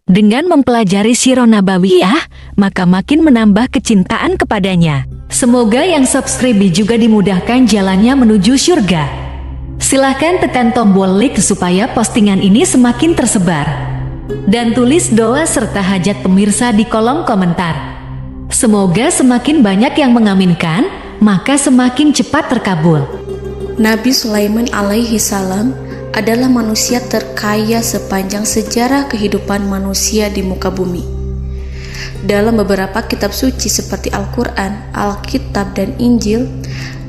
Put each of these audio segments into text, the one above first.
Dengan mempelajari Sirah Nabawiyah, maka makin menambah kecintaan kepadanya. Semoga yang subscribe juga dimudahkan jalannya menuju surga. Silahkan tekan tombol like supaya postingan ini semakin tersebar. Dan tulis doa serta hajat pemirsa di kolom komentar. Semoga semakin banyak yang mengaminkan, maka semakin cepat terkabul. Nabi Sulaiman alaihi salam adalah manusia terkaya sepanjang sejarah kehidupan manusia di muka bumi. Dalam beberapa kitab suci seperti Al-Quran, Alkitab, dan Injil,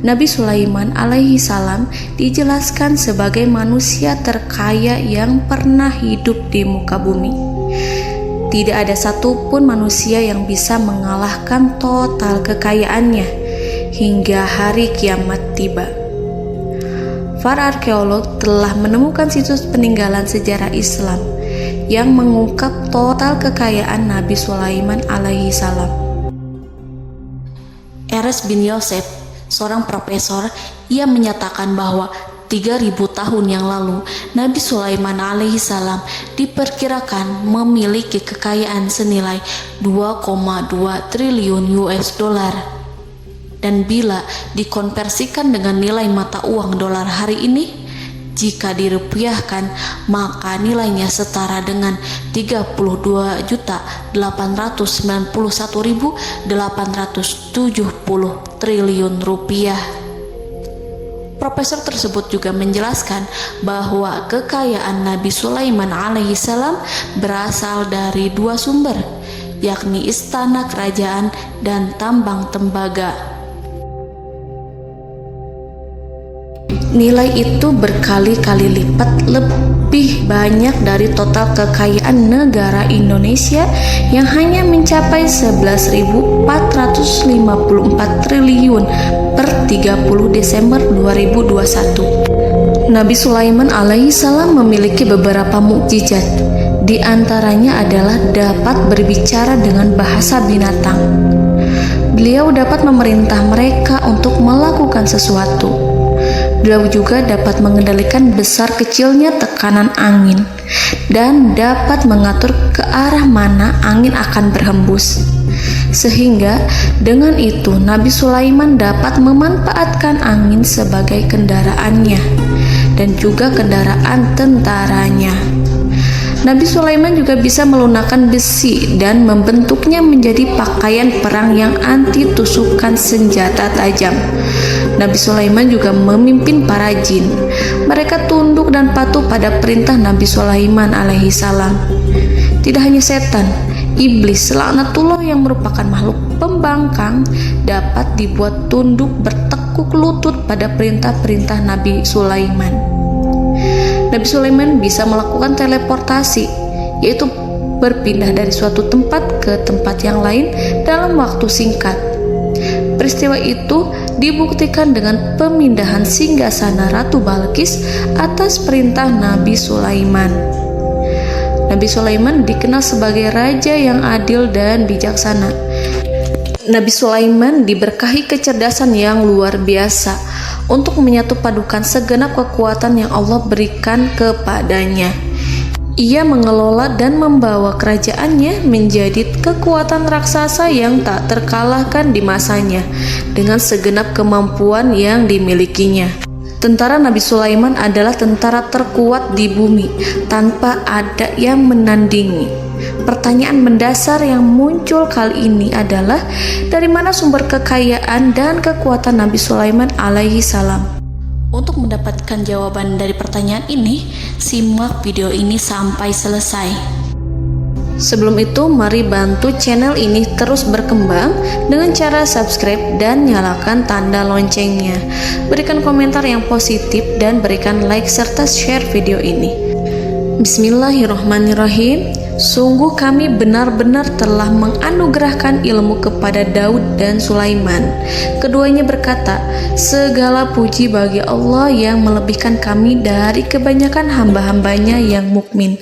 Nabi Sulaiman alaihi salam dijelaskan sebagai manusia terkaya yang pernah hidup di muka bumi. Tidak ada satupun manusia yang bisa mengalahkan total kekayaannya hingga hari kiamat tiba. Para arkeolog telah menemukan situs peninggalan sejarah Islam yang mengungkap total kekayaan Nabi Sulaiman alaihi salam. Erez bin Yosef, seorang profesor, ia menyatakan bahwa 3000 tahun yang lalu Nabi Sulaiman alaihi salam diperkirakan memiliki kekayaan senilai 2,2 triliun US dollar. Dan bila dikonversikan dengan nilai mata uang dolar hari ini, jika dirupiahkan, maka nilainya setara dengan 32.891.870 triliun rupiah. Profesor tersebut juga menjelaskan bahwa kekayaan Nabi Sulaiman alaihi salam berasal dari dua sumber, yakni istana kerajaan dan tambang tembaga. Nilai itu berkali-kali lipat lebih banyak dari total kekayaan negara Indonesia yang hanya mencapai 11.454 triliun per 30 Desember 2021. Nabi Sulaiman alaihi salam memiliki beberapa mukjizat. Di antaranya adalah dapat berbicara dengan bahasa binatang. Beliau dapat memerintah mereka untuk melakukan sesuatu. Beliau juga dapat mengendalikan besar kecilnya tekanan angin dan dapat mengatur ke arah mana angin akan berhembus. Sehingga dengan itu Nabi Sulaiman dapat memanfaatkan angin sebagai kendaraannya dan juga kendaraan tentaranya. Nabi Sulaiman juga bisa melunakkan besi dan membentuknya menjadi pakaian perang yang anti tusukan senjata tajam. Nabi Sulaiman juga memimpin para jin. Mereka tunduk dan patuh pada perintah Nabi Sulaiman alaihi salam. Tidak hanya setan, iblis laknatullah yang merupakan makhluk pembangkang dapat dibuat tunduk bertekuk lutut pada perintah-perintah Nabi Sulaiman. Nabi Sulaiman bisa melakukan teleportasi, yaitu berpindah dari suatu tempat ke tempat yang lain dalam waktu singkat. Peristiwa itu dibuktikan dengan pemindahan singgasana Ratu Balqis atas perintah Nabi Sulaiman. Nabi Sulaiman dikenal sebagai raja yang adil dan bijaksana. Nabi Sulaiman diberkahi kecerdasan yang luar biasa untuk menyatu padukan segenap kekuatan yang Allah berikan kepadanya. Ia mengelola dan membawa kerajaannya menjadi kekuatan raksasa yang tak terkalahkan di masanya dengan segenap kemampuan yang dimilikinya. Tentara Nabi Sulaiman adalah tentara terkuat di bumi tanpa ada yang menandingi. Pertanyaan mendasar yang muncul kali ini adalah dari mana sumber kekayaan dan kekuatan Nabi Sulaiman alaihi salam? Untuk mendapatkan jawaban dari pertanyaan ini, simak video ini sampai selesai. Sebelum itu, mari bantu channel ini terus berkembang dengan cara subscribe dan nyalakan tanda loncengnya. Berikan komentar yang positif dan berikan like serta share video ini. Bismillahirrahmanirrahim. Sungguh kami benar-benar telah menganugerahkan ilmu kepada Daud dan Sulaiman. Keduanya berkata, segala puji bagi Allah yang melebihkan kami dari kebanyakan hamba-hambanya yang mukmin.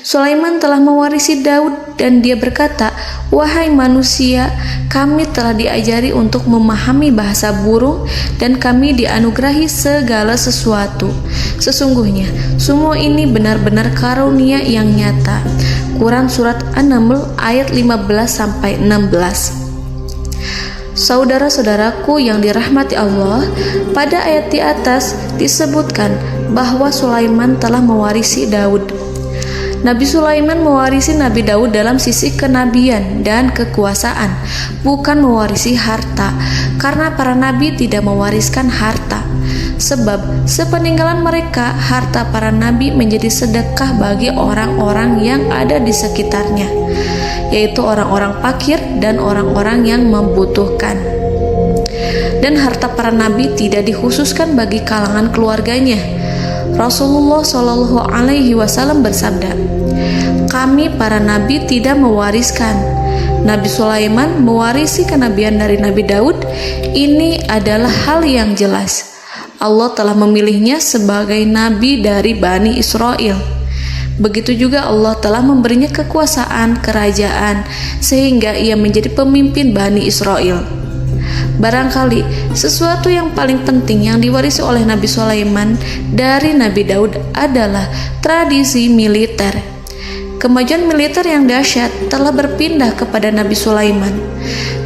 Sulaiman telah mewarisi Daud dan dia berkata, wahai manusia, kami telah diajari untuk memahami bahasa burung dan kami dianugerahi segala sesuatu. Sesungguhnya, semua ini benar-benar karunia yang nyata. Quran Surat An-Naml ayat 15-16. Saudara-saudaraku yang dirahmati Allah, pada ayat di atas disebutkan bahwa Sulaiman telah mewarisi Daud. Nabi Sulaiman mewarisi Nabi Daud dalam sisi kenabian dan kekuasaan, bukan mewarisi harta, karena para nabi tidak mewariskan harta. Sebab sepeninggalan mereka, harta para nabi menjadi sedekah bagi orang-orang yang ada di sekitarnya, yaitu orang-orang fakir dan orang-orang yang membutuhkan. Dan harta para nabi tidak dikhususkan bagi kalangan keluarganya. Rasulullah Shallallahu Alaihi Wasallam bersabda, "Kami para nabi tidak mewariskan." Nabi Sulaiman mewarisi kenabian dari Nabi Daud. Ini adalah hal yang jelas. Allah telah memilihnya sebagai nabi dari Bani Israel. Begitu juga Allah telah memberinya kekuasaan kerajaan sehingga ia menjadi pemimpin Bani Israel. Barangkali sesuatu yang paling penting yang diwarisi oleh Nabi Sulaiman dari Nabi Daud adalah tradisi militer. Kemajuan militer yang dahsyat telah berpindah kepada Nabi Sulaiman.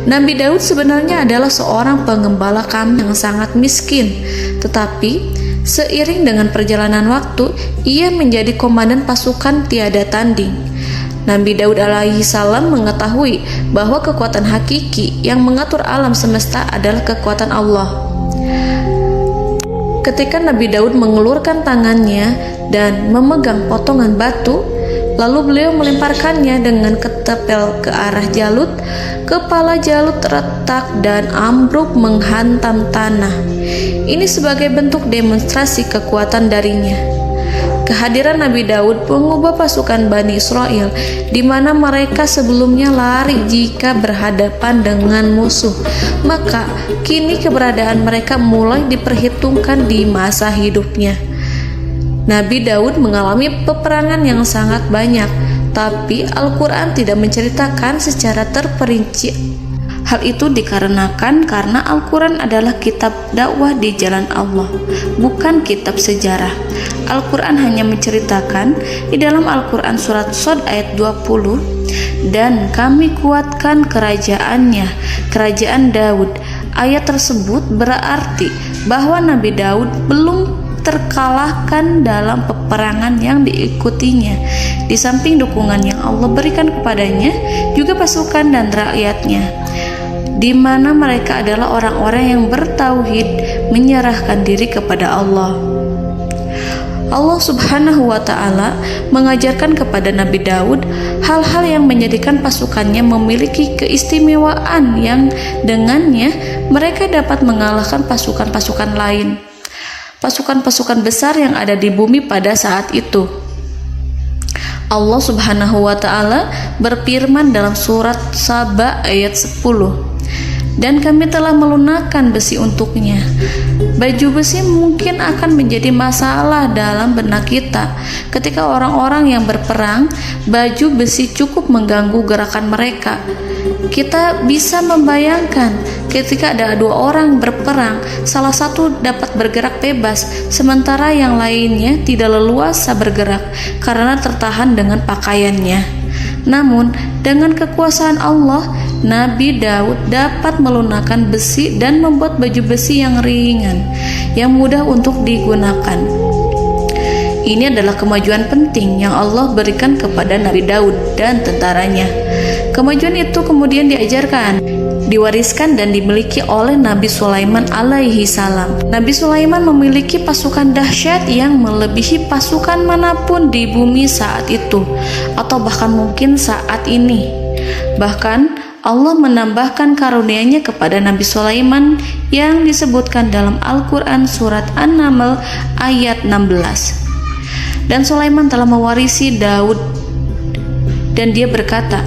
Nabi Daud sebenarnya adalah seorang pengembala kambing yang sangat miskin, tetapi seiring dengan perjalanan waktu, ia menjadi komandan pasukan tiada tanding. Nabi Daud alaihi salam mengetahui bahwa kekuatan hakiki yang mengatur alam semesta adalah kekuatan Allah. Ketika Nabi Daud mengelurkan tangannya dan memegang potongan batu, lalu beliau melemparkannya dengan ketepel ke arah Jalut. Kepala Jalut retak dan ambruk menghantam tanah. Ini sebagai bentuk demonstrasi kekuatan darinya. Kehadiran Nabi Daud mengubah pasukan Bani Israel, di mana mereka sebelumnya lari jika berhadapan dengan musuh. Maka kini keberadaan mereka mulai diperhitungkan di masa hidupnya. Nabi Daud mengalami peperangan yang sangat banyak, tapi Al-Quran tidak menceritakan secara terperinci. Hal itu dikarenakan karena Al-Quran adalah kitab dakwah di jalan Allah, bukan kitab sejarah. Al-Quran hanya menceritakan di dalam Al-Quran surat Shad ayat 20, "Dan kami kuatkan kerajaannya, kerajaan Daud." Ayat tersebut berarti bahwa Nabi Daud belum terkalahkan dalam peperangan yang diikutinya. Di samping dukungan yang Allah berikan kepadanya, juga pasukan dan rakyatnya, di mana mereka adalah orang-orang yang bertauhid, menyerahkan diri kepada Allah. Allah Subhanahu wa Ta'ala mengajarkan kepada Nabi Daud hal-hal yang menjadikan pasukannya memiliki keistimewaan yang dengannya mereka dapat mengalahkan pasukan-pasukan lain, pasukan-pasukan besar yang ada di bumi pada saat itu. Allah Subhanahu wa Ta'ala berfirman dalam surat Saba ayat 10, "Dan kami telah melunakkan besi untuknya." Baju besi mungkin akan menjadi masalah dalam benak kita. Ketika orang-orang yang berperang, baju besi cukup mengganggu gerakan mereka. Kita bisa membayangkan ketika ada dua orang berperang, salah satu dapat bergerak bebas, sementara yang lainnya tidak leluasa bergerak karena tertahan dengan pakaiannya. Namun, dengan kekuasaan Allah, Nabi Daud dapat melunakkan besi dan membuat baju besi yang ringan, yang mudah untuk digunakan. Ini adalah kemajuan penting yang Allah berikan kepada Nabi Daud dan tentaranya. Kemajuan itu kemudian diajarkan, diwariskan dan dimiliki oleh Nabi Sulaiman alaihi salam. Nabi Sulaiman memiliki pasukan dahsyat yang melebihi pasukan manapun di bumi saat itu, atau bahkan mungkin saat ini. Bahkan Allah menambahkan karunia-Nya kepada Nabi Sulaiman yang disebutkan dalam Al-Quran surat An-Naml ayat 16. Dan Sulaiman telah mewarisi Daud, dan dia berkata,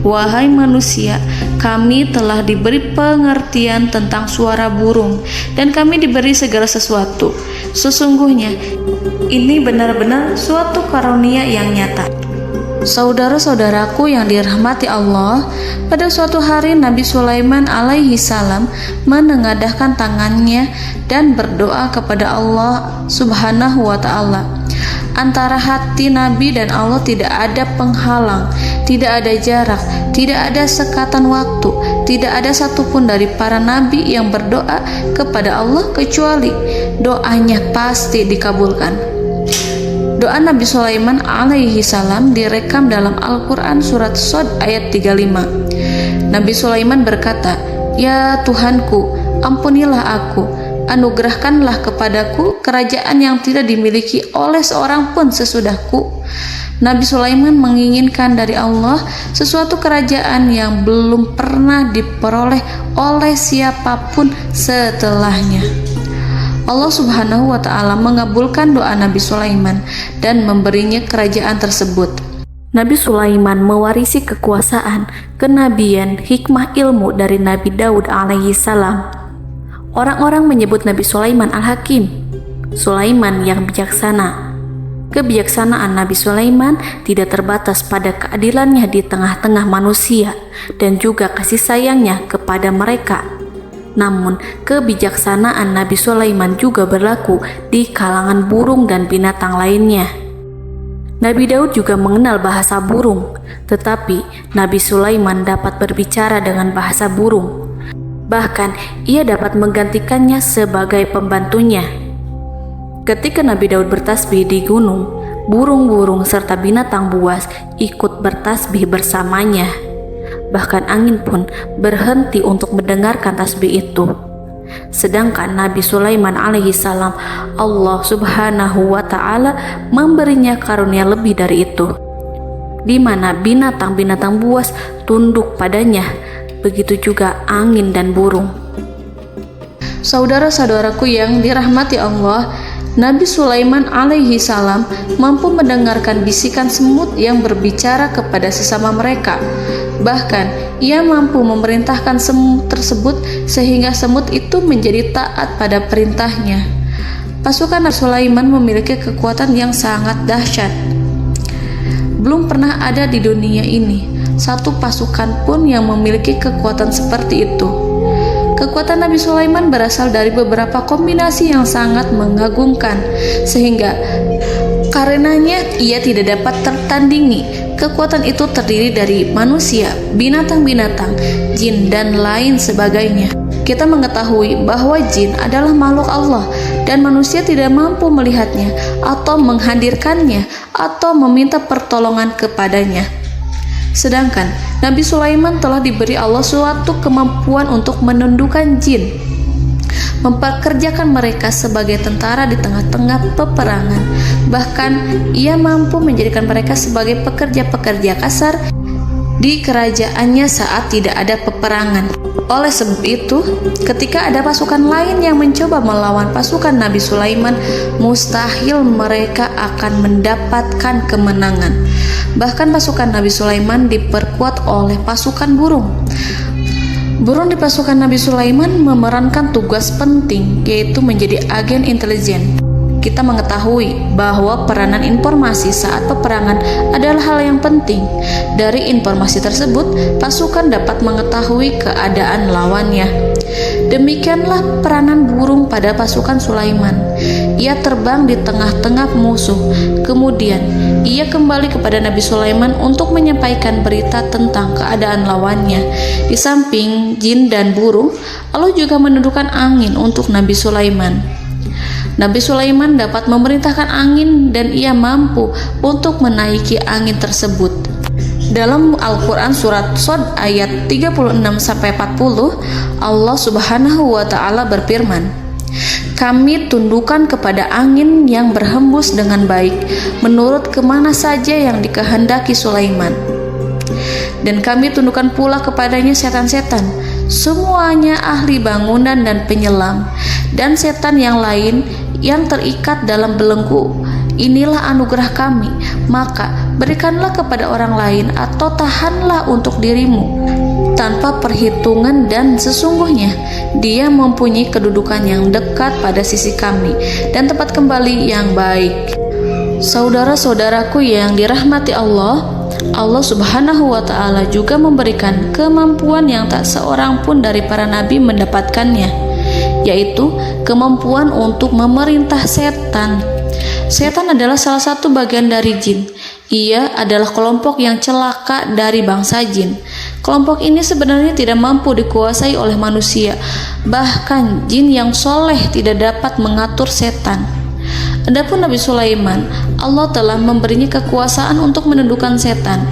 "Wahai manusia, kami telah diberi pengertian tentang suara burung, dan kami diberi segala sesuatu. Sesungguhnya ini benar-benar suatu karunia yang nyata." Saudara-saudaraku yang dirahmati Allah, pada suatu hari Nabi Sulaiman alaihi salam menengadahkan tangannya dan berdoa kepada Allah Subhanahu wa Ta'ala. Antara hati Nabi dan Allah tidak ada penghalang, tidak ada jarak, tidak ada sekatan waktu, tidak ada satupun dari para nabi yang berdoa kepada Allah kecuali doanya pasti dikabulkan. Doa Nabi Sulaiman alaihi salam direkam dalam Al-Quran surat Shad ayat 35. Nabi Sulaiman berkata, "Ya Tuhanku, ampunilah aku, anugerahkanlah kepadaku kerajaan yang tidak dimiliki oleh seorang pun sesudahku." Nabi Sulaiman menginginkan dari Allah sesuatu kerajaan yang belum pernah diperoleh oleh siapapun setelahnya. Allah Subhanahu wa Ta'ala mengabulkan doa Nabi Sulaiman dan memberinya kerajaan tersebut. Nabi Sulaiman mewarisi kekuasaan, kenabian, hikmah ilmu dari Nabi Daud alaihi salam. Orang-orang menyebut Nabi Sulaiman Al-Hakim, Sulaiman yang bijaksana. Kebijaksanaan Nabi Sulaiman tidak terbatas pada keadilannya di tengah-tengah manusia dan juga kasih sayangnya kepada mereka. Namun, kebijaksanaan Nabi Sulaiman juga berlaku di kalangan burung dan binatang lainnya. Nabi Daud juga mengenal bahasa burung, tetapi Nabi Sulaiman dapat berbicara dengan bahasa burung. Bahkan, ia dapat menggantikannya sebagai pembantunya. Ketika Nabi Daud bertasbih di gunung, burung-burung serta binatang buas ikut bertasbih bersamanya. Bahkan angin pun berhenti untuk mendengarkan tasbih itu. Sedangkan Nabi Sulaiman alaihi salam, Allah Subhanahu wa Ta'ala memberinya karunia lebih dari itu, di mana binatang-binatang buas tunduk padanya, begitu juga angin dan burung. Saudara-saudaraku yang dirahmati Allah, Nabi Sulaiman alaihi salam mampu mendengarkan bisikan semut yang berbicara kepada sesama mereka. Bahkan, ia mampu memerintahkan semut tersebut sehingga semut itu menjadi taat pada perintahnya. Pasukan Nabi Sulaiman memiliki kekuatan yang sangat dahsyat. Belum pernah ada di dunia ini satu pasukan pun yang memiliki kekuatan seperti itu. Kekuatan Nabi Sulaiman berasal dari beberapa kombinasi yang sangat mengagumkan, sehingga karenanya ia tidak dapat tertandingi. Kekuatan itu terdiri dari manusia, binatang-binatang, jin, dan lain sebagainya. Kita mengetahui bahwa jin adalah makhluk Allah dan manusia tidak mampu melihatnya atau menghadirkannya atau meminta pertolongan kepadanya. Sedangkan Nabi Sulaiman telah diberi Allah suatu kemampuan untuk menundukkan jin, mempekerjakan mereka sebagai tentara di tengah-tengah peperangan. Bahkan ia mampu menjadikan mereka sebagai pekerja-pekerja kasar di kerajaannya saat tidak ada peperangan. Oleh sebab itu, ketika ada pasukan lain yang mencoba melawan pasukan Nabi Sulaiman, mustahil mereka akan mendapatkan kemenangan. Bahkan pasukan Nabi Sulaiman diperkuat oleh pasukan burung. Burung di pasukan Nabi Sulaiman memerankan tugas penting, yaitu menjadi agen intelijen. Kita mengetahui bahwa peranan informasi saat peperangan adalah hal yang penting. Dari informasi tersebut, pasukan dapat mengetahui keadaan lawannya. Demikianlah peranan burung pada pasukan Sulaiman. Ia terbang di tengah-tengah musuh. Kemudian, ia kembali kepada Nabi Sulaiman untuk menyampaikan berita tentang keadaan lawannya. Di samping jin dan burung, Allah juga menundukkan angin untuk Nabi Sulaiman. Nabi Sulaiman dapat memerintahkan angin dan ia mampu untuk menaiki angin tersebut. Dalam Al-Quran surat Shad ayat 36-40, Allah Subhanahu wa Ta'ala berfirman, "Kami tundukkan kepada angin yang berhembus dengan baik menurut kemana saja yang dikehendaki Sulaiman. Dan kami tundukkan pula kepadanya setan-setan, semuanya ahli bangunan dan penyelam, dan setan yang lain yang terikat dalam belenggu. Inilah anugerah kami, maka berikanlah kepada orang lain atau tahanlah untuk dirimu tanpa perhitungan, dan sesungguhnya dia mempunyai kedudukan yang dekat pada sisi kami dan tempat kembali yang baik." Saudara-saudaraku yang dirahmati Allah, Allah Subhanahu wa Ta'ala juga memberikan kemampuan yang tak seorang pun dari para nabi mendapatkannya, yaitu kemampuan untuk memerintah setan. Setan adalah salah satu bagian dari jin. Ia adalah kelompok yang celaka dari bangsa jin. Kelompok ini sebenarnya tidak mampu dikuasai oleh manusia. Bahkan jin yang soleh tidak dapat mengatur setan. Adapun Nabi Sulaiman, Allah telah memberinya kekuasaan untuk menundukkan setan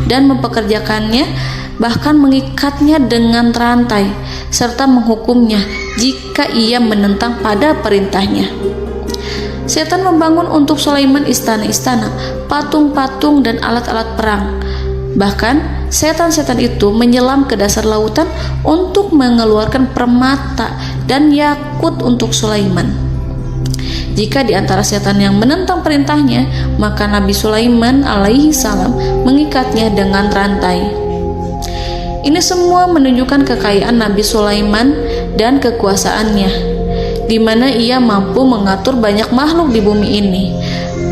dan mempekerjakannya, bahkan mengikatnya dengan rantai serta menghukumnya jika ia menentang pada perintahnya. Setan membangun untuk Sulaiman istana-istana, patung-patung dan alat-alat perang. Bahkan setan-setan itu menyelam ke dasar lautan untuk mengeluarkan permata dan yakut untuk Sulaiman. Jika di antara setan yang menentang perintahnya, maka Nabi Sulaiman alaihi salam mengikatnya dengan rantai. Ini semua menunjukkan kekayaan Nabi Sulaiman dan kekuasaannya, di mana ia mampu mengatur banyak makhluk di bumi ini.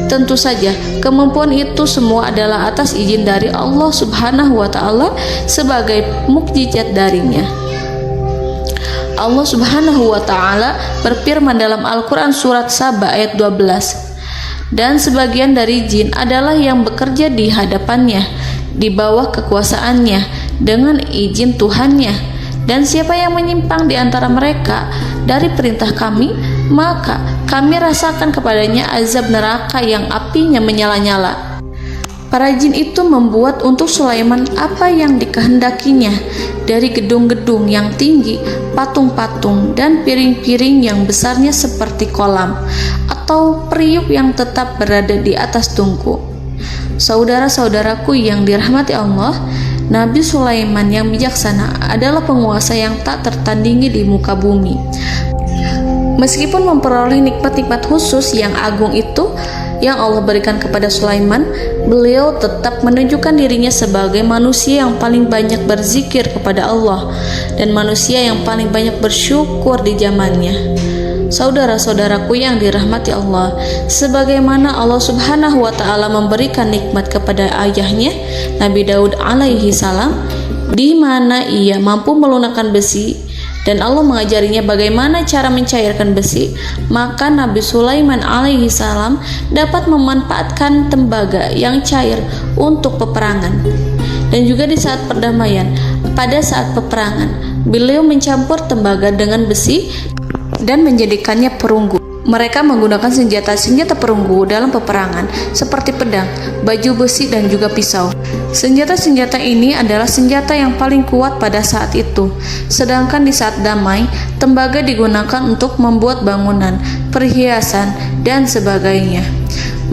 Tentu saja, kemampuan itu semua adalah atas izin dari Allah Subhanahu wa Ta'ala sebagai mukjizat darinya. Allah Subhanahu wa Ta'ala berfirman dalam Al-Quran surat Saba ayat 12, dan sebagian dari jin adalah yang bekerja di hadapannya di bawah kekuasaannya dengan izin Tuhannya, dan siapa yang menyimpang di antara mereka dari perintah kami, maka kami rasakan kepadanya azab neraka yang apinya menyala-nyala. Para jin itu membuat untuk Sulaiman apa yang dikehendakinya, dari gedung-gedung yang tinggi, patung-patung, dan piring-piring yang besarnya seperti kolam, atau periuk yang tetap berada di atas tungku. Saudara-saudaraku yang dirahmati Allah, Nabi Sulaiman yang bijaksana adalah penguasa yang tak tertandingi di muka bumi. Meskipun memperoleh nikmat-nikmat khusus yang agung itu yang Allah berikan kepada Sulaiman, beliau tetap menunjukkan dirinya sebagai manusia yang paling banyak berzikir kepada Allah dan manusia yang paling banyak bersyukur di zamannya. Saudara-saudaraku yang dirahmati Allah, sebagaimana Allah Subhanahu wa Ta'ala memberikan nikmat kepada ayahnya Nabi Daud alaihi salam, di mana ia mampu melunakkan besi dan Allah mengajarinya bagaimana cara mencairkan besi, maka Nabi Sulaiman alaihi salam dapat memanfaatkan tembaga yang cair untuk peperangan. Dan juga di saat perdamaian, pada saat peperangan, beliau mencampur tembaga dengan besi dan menjadikannya perunggu. Mereka menggunakan senjata-senjata perunggu dalam peperangan seperti pedang, baju besi, dan juga pisau. Senjata-senjata ini adalah senjata yang paling kuat pada saat itu. Sedangkan di saat damai, tembaga digunakan untuk membuat bangunan, perhiasan, dan sebagainya.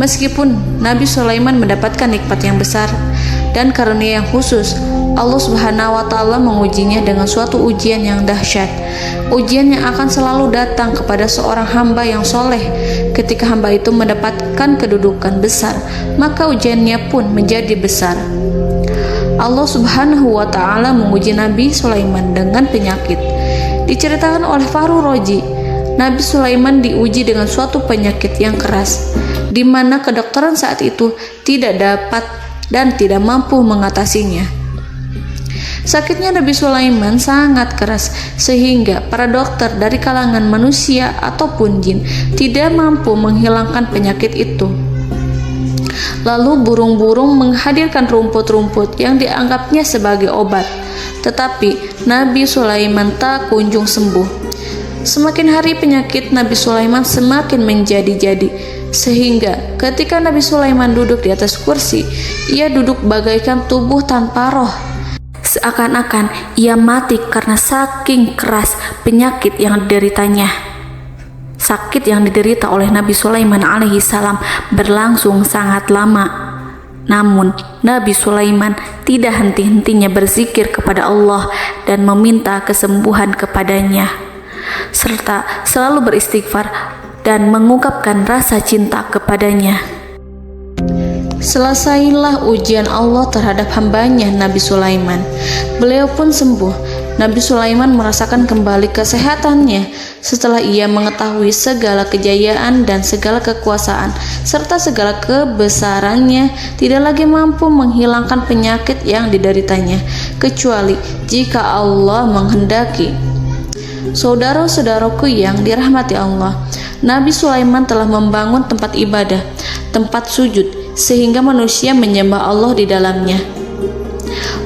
Meskipun Nabi Sulaiman mendapatkan nikmat yang besar dan karunia yang khusus, Allah Subhanahu wa Ta'ala mengujinya dengan suatu ujian yang dahsyat. Ujian yang akan selalu datang kepada seorang hamba yang soleh. Ketika hamba itu mendapatkan kedudukan besar, maka ujiannya pun menjadi besar. Allah Subhanahu wa Ta'ala menguji Nabi Sulaiman dengan penyakit. Diceritakan oleh Fahru Roji, Nabi Sulaiman diuji dengan suatu penyakit yang keras, di mana kedokteran saat itu tidak dapat dan tidak mampu mengatasinya. Sakitnya Nabi Sulaiman sangat keras sehingga para dokter dari kalangan manusia ataupun jin tidak mampu menghilangkan penyakit itu. Lalu burung-burung menghadirkan rumput-rumput yang dianggapnya sebagai obat, tetapi Nabi Sulaiman tak kunjung sembuh. Semakin hari penyakit Nabi Sulaiman semakin menjadi-jadi, sehingga ketika Nabi Sulaiman duduk di atas kursi, ia duduk bagaikan tubuh tanpa roh. Seakan-akan ia mati karena saking keras penyakit yang dideritanya. Sakit yang diderita oleh Nabi Sulaiman alaihi salam berlangsung sangat lama. Namun Nabi Sulaiman tidak henti-hentinya berzikir kepada Allah dan meminta kesembuhan kepadanya, serta selalu beristighfar dan mengungkapkan rasa cinta kepadanya. Selesailah ujian Allah terhadap hambanya Nabi Sulaiman. Beliau pun sembuh. Nabi Sulaiman merasakan kembali kesehatannya setelah ia mengetahui segala kejayaan dan segala kekuasaan serta segala kebesarannya tidak lagi mampu menghilangkan penyakit yang dideritanya kecuali jika Allah menghendaki. Saudara-saudaraku yang dirahmati Allah, Nabi Sulaiman telah membangun tempat ibadah, tempat sujud, sehingga manusia menyembah Allah di dalamnya.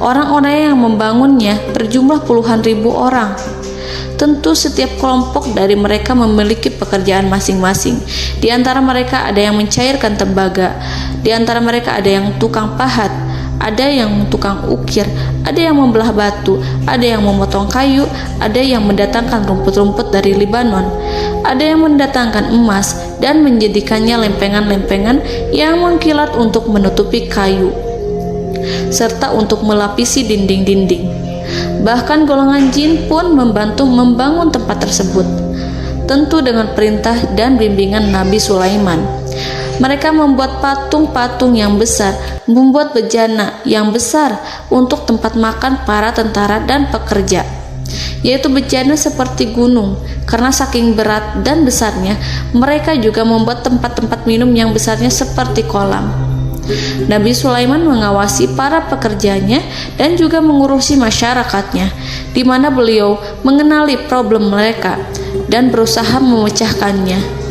Orang-orang yang membangunnya berjumlah puluhan ribu orang. Tentu setiap kelompok dari mereka memiliki pekerjaan masing-masing. Di antara mereka ada yang mencairkan tembaga, di antara mereka ada yang tukang pahat, ada yang tukang ukir, ada yang membelah batu, ada yang memotong kayu, ada yang mendatangkan rumput-rumput dari Libanon, ada yang mendatangkan emas dan menjadikannya lempengan-lempengan yang mengkilat untuk menutupi kayu, serta untuk melapisi dinding-dinding. Bahkan golongan jin pun membantu membangun tempat tersebut, tentu dengan perintah dan bimbingan Nabi Sulaiman. Mereka membuat patung-patung yang besar, membuat bejana yang besar untuk tempat makan para tentara dan pekerja, yaitu bejana seperti gunung. Karena saking berat dan besarnya, mereka juga membuat tempat-tempat minum yang besarnya seperti kolam. Nabi Sulaiman mengawasi para pekerjanya dan juga mengurusi masyarakatnya, di mana beliau mengenali problem mereka dan berusaha memecahkannya.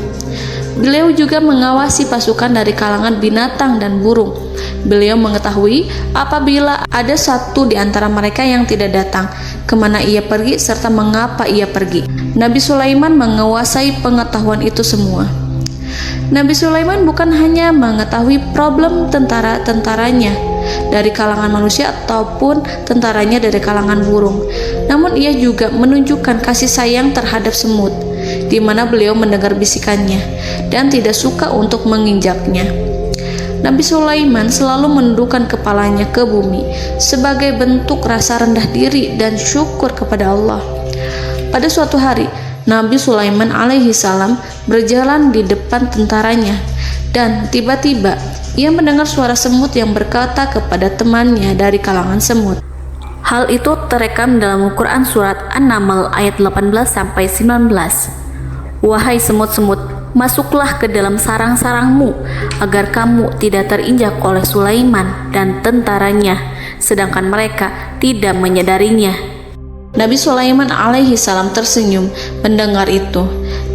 Beliau juga mengawasi pasukan dari kalangan binatang dan burung. Beliau mengetahui apabila ada satu di antara mereka yang tidak datang, kemana ia pergi, serta mengapa ia pergi. Nabi Sulaiman menguasai pengetahuan itu semua. Nabi Sulaiman bukan hanya mengetahui problem tentara-tentaranya dari kalangan manusia ataupun tentaranya dari kalangan burung, namun ia juga menunjukkan kasih sayang terhadap semut, di mana beliau mendengar bisikannya dan tidak suka untuk menginjaknya. Nabi Sulaiman selalu menundukkan kepalanya ke bumi sebagai bentuk rasa rendah diri dan syukur kepada Allah. Pada suatu hari, Nabi Sulaiman alaihi salam berjalan di depan tentaranya dan tiba-tiba ia mendengar suara semut yang berkata kepada temannya dari kalangan semut. Hal itu terekam dalam Al-Quran surat An-Naml ayat 18-19. Wahai semut-semut, masuklah ke dalam sarang-sarangmu agar kamu tidak terinjak oleh Sulaiman dan tentaranya, sedangkan mereka tidak menyadarinya. Nabi Sulaiman alaihi salam tersenyum mendengar itu,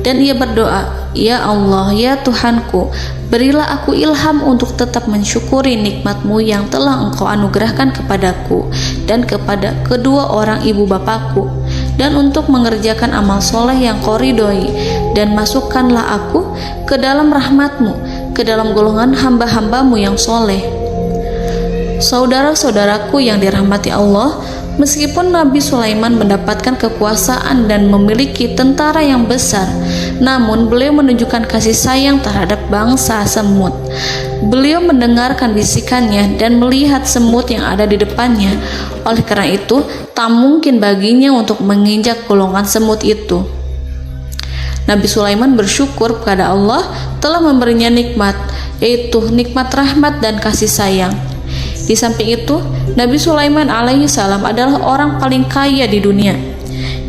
dan ia berdoa, "Ya Allah, ya Tuhanku, berilah aku ilham untuk tetap mensyukuri nikmat-Mu yang telah Engkau anugerahkan kepadaku dan kepada kedua orang ibu bapakku, dan untuk mengerjakan amal soleh yang Kau ridhoi, dan masukkanlah aku ke dalam rahmat-Mu, ke dalam golongan hamba-hamba-Mu yang soleh." Saudara-saudaraku yang dirahmati Allah, meskipun Nabi Sulaiman mendapatkan kekuasaan dan memiliki tentara yang besar, namun beliau menunjukkan kasih sayang terhadap bangsa semut. Beliau mendengarkan bisikannya dan melihat semut yang ada di depannya. Oleh karena itu, tak mungkin baginya untuk menginjak golongan semut itu. Nabi Sulaiman bersyukur kepada Allah telah memberinya nikmat, yaitu nikmat rahmat dan kasih sayang. Di samping itu, Nabi Sulaiman alaihi salam adalah orang paling kaya di dunia.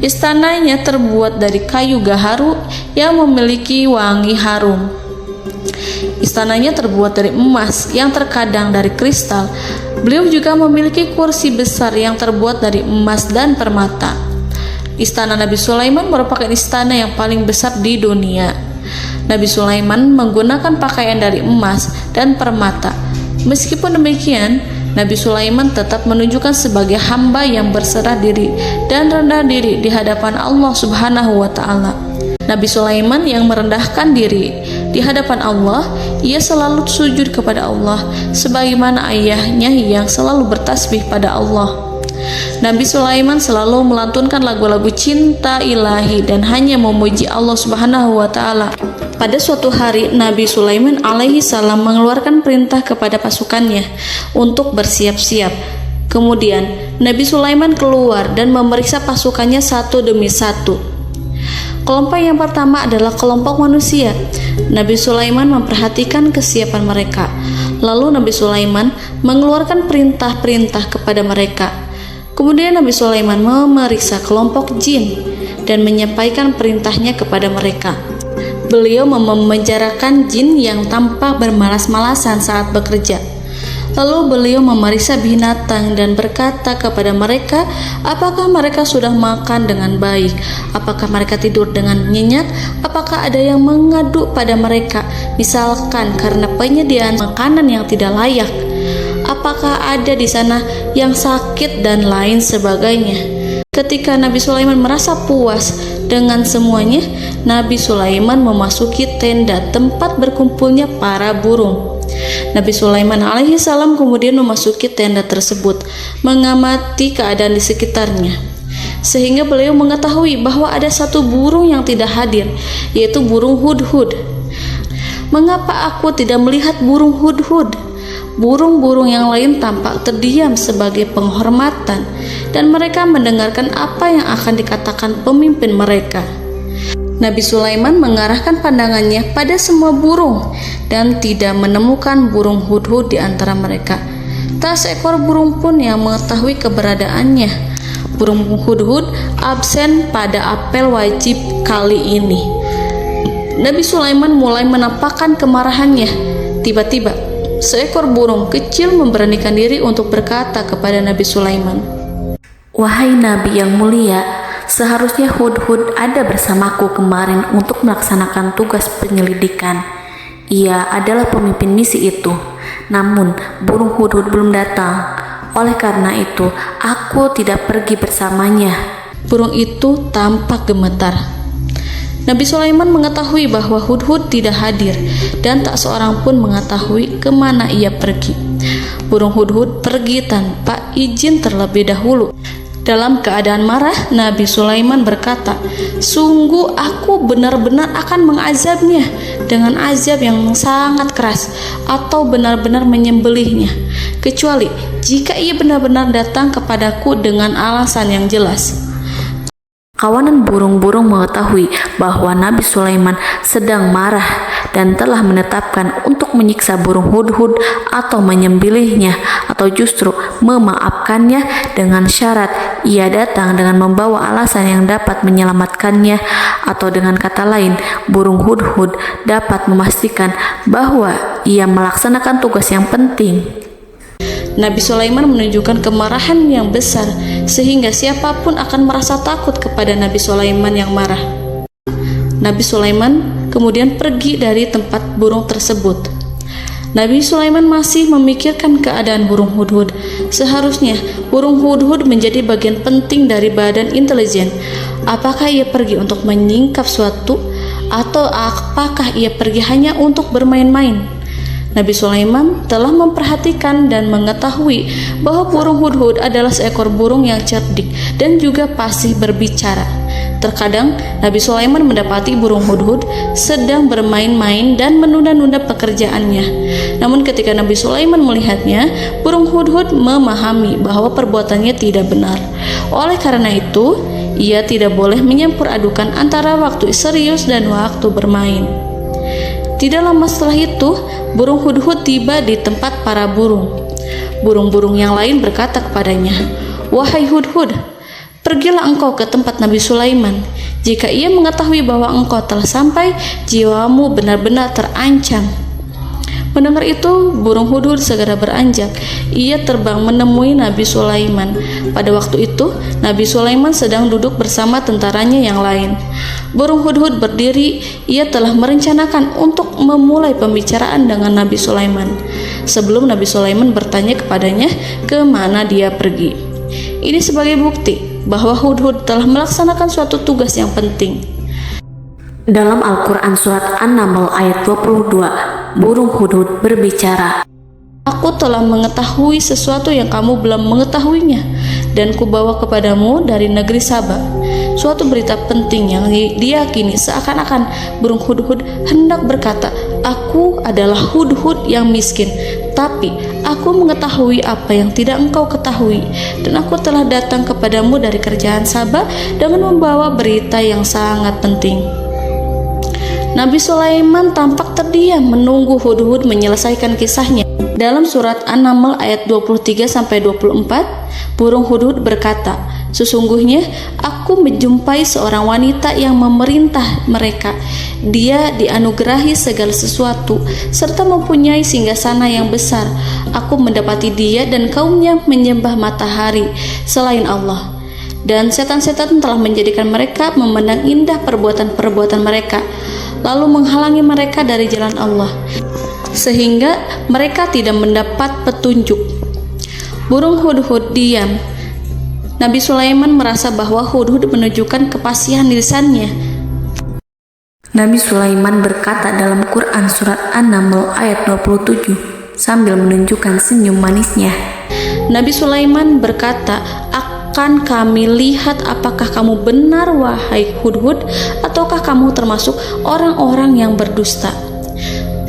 Istananya terbuat dari kayu gaharu yang memiliki wangi harum. Istananya terbuat dari emas yang terkadang dari kristal. Beliau juga memiliki kursi besar yang terbuat dari emas dan permata. Istana Nabi Sulaiman merupakan istana yang paling besar di dunia. Nabi Sulaiman menggunakan pakaian dari emas dan permata. Meskipun demikian, Nabi Sulaiman tetap menunjukkan sebagai hamba yang berserah diri dan rendah diri di hadapan Allah Subhanahu wa Ta'ala. Nabi Sulaiman yang merendahkan diri di hadapan Allah, ia selalu sujud kepada Allah sebagaimana ayahnya yang selalu bertasbih pada Allah. Nabi Sulaiman selalu melantunkan lagu-lagu cinta ilahi dan hanya memuji Allah Subhanahu wa Ta'ala. Pada suatu hari, Nabi Sulaiman alaihi salam mengeluarkan perintah kepada pasukannya untuk bersiap-siap. Kemudian, Nabi Sulaiman keluar dan memeriksa pasukannya satu demi satu. Kelompok yang pertama adalah kelompok manusia. Nabi Sulaiman memperhatikan kesiapan mereka. Lalu Nabi Sulaiman mengeluarkan perintah-perintah kepada mereka. Kemudian Nabi Sulaiman memeriksa kelompok jin dan menyampaikan perintahnya kepada mereka. Beliau memenjarakan jin yang tampak bermalas-malasan saat bekerja. Lalu beliau memeriksa binatang dan berkata kepada mereka, apakah mereka sudah makan dengan baik? Apakah mereka tidur dengan nyenyak? Apakah ada yang mengadu pada mereka, misalkan karena penyediaan makanan yang tidak layak? Apakah ada di sana yang sakit dan lain sebagainya? Ketika Nabi Sulaiman merasa puas dengan semuanya, Nabi Sulaiman memasuki tenda tempat berkumpulnya para burung. Nabi Sulaiman alaihissalam kemudian memasuki tenda tersebut, mengamati keadaan di sekitarnya, sehingga beliau mengetahui bahwa ada satu burung yang tidak hadir, yaitu burung hudhud. Mengapa aku tidak melihat burung hudhud? Burung-burung yang lain tampak terdiam sebagai penghormatan, dan mereka mendengarkan apa yang akan dikatakan pemimpin mereka. Nabi Sulaiman mengarahkan pandangannya pada semua burung dan tidak menemukan burung hudhud di antara mereka. Tak seekor burung pun yang mengetahui keberadaannya. Burung hudhud absen pada apel wajib kali ini. Nabi Sulaiman mulai menampakkan kemarahannya. Tiba-tiba seekor burung kecil memberanikan diri untuk berkata kepada Nabi Sulaiman, "Wahai Nabi yang mulia, seharusnya Hudhud ada bersamaku kemarin untuk melaksanakan tugas penyelidikan. Ia adalah pemimpin misi itu. Namun burung Hudhud belum datang. Oleh karena itu, aku tidak pergi bersamanya." Burung itu tampak gemetar. Nabi Sulaiman mengetahui bahwa Hudhud tidak hadir dan tak seorang pun mengetahui kemana ia pergi. Burung hudhud pergi tanpa izin terlebih dahulu. Dalam keadaan marah, Nabi Sulaiman berkata, "Sungguh aku benar-benar akan mengazabnya dengan azab yang sangat keras atau benar-benar menyembelihnya, kecuali jika ia benar-benar datang kepadaku dengan alasan yang jelas." Kawanan burung-burung mengetahui bahwa Nabi Sulaiman sedang marah dan telah menetapkan untuk menyiksa burung hudhud atau menyembelihnya atau justru memaafkannya dengan syarat ia datang dengan membawa alasan yang dapat menyelamatkannya, atau dengan kata lain, burung hudhud dapat memastikan bahwa ia melaksanakan tugas yang penting. Nabi Sulaiman menunjukkan kemarahan yang besar sehingga siapapun akan merasa takut kepada Nabi Sulaiman yang marah. Nabi Sulaiman kemudian pergi dari tempat burung tersebut. Nabi Sulaiman masih memikirkan keadaan burung hudhud. Seharusnya burung hudhud menjadi bagian penting dari badan intelijen. Apakah ia pergi untuk menyingkap suatu, atau apakah ia pergi hanya untuk bermain-main? Nabi Sulaiman telah memperhatikan dan mengetahui bahwa burung hudhud adalah seekor burung yang cerdik dan juga fasih berbicara. Terkadang Nabi Sulaiman mendapati burung hudhud sedang bermain-main dan menunda-nunda pekerjaannya. Namun ketika Nabi Sulaiman melihatnya, burung hudhud memahami bahwa perbuatannya tidak benar. Oleh karena itu, ia tidak boleh menyampur adukan antara waktu serius dan waktu bermain. Tidak lama setelah itu, burung hudhud tiba di tempat para burung. Burung-burung yang lain berkata kepadanya, "Wahai hudhud, pergilah engkau ke tempat Nabi Sulaiman. Jika ia mengetahui bahwa engkau telah sampai, jiwamu benar-benar terancam." Mendengar itu, burung hudhud segera beranjak. Ia terbang menemui Nabi Sulaiman. Pada waktu itu, Nabi Sulaiman sedang duduk bersama tentaranya yang lain. Burung hudhud berdiri. Ia telah merencanakan untuk memulai pembicaraan dengan Nabi Sulaiman sebelum Nabi Sulaiman bertanya kepadanya kemana dia pergi. Ini sebagai bukti bahwa hudhud telah melaksanakan suatu tugas yang penting. Dalam Al-Quran Surat An-Naml ayat 22, burung hudhud berbicara, "Aku telah mengetahui sesuatu yang kamu belum mengetahuinya, dan kubawa kepadamu dari negeri Saba suatu berita penting yang diyakini seakan-akan burung hudhud hendak berkata, 'Aku adalah hudhud yang miskin, tapi aku mengetahui apa yang tidak engkau ketahui, dan aku telah datang kepadamu dari kerajaan Saba dengan membawa berita yang sangat penting.'" Nabi Sulaiman tampak terdiam menunggu hudhud menyelesaikan kisahnya. Dalam surat An-Naml ayat 23-24, burung hudhud berkata, Sesungguhnya aku menjumpai seorang wanita yang memerintah mereka. Dia dianugerahi segala sesuatu serta mempunyai singgasana yang besar. Aku mendapati dia dan kaumnya menyembah matahari selain Allah. Dan setan-setan telah menjadikan mereka memandang indah perbuatan-perbuatan mereka, lalu menghalangi mereka dari jalan Allah, sehingga mereka tidak mendapat petunjuk. Burung hudhud diam. Nabi Sulaiman merasa bahwa hudhud menunjukkan kepasihan lisannya. Nabi Sulaiman berkata dalam Quran surat An-Naml ayat 27 sambil menunjukkan senyum manisnya. Nabi Sulaiman berkata, "Akan kami lihat apakah kamu benar wahai hudhud, ataukah kamu termasuk orang-orang yang berdusta."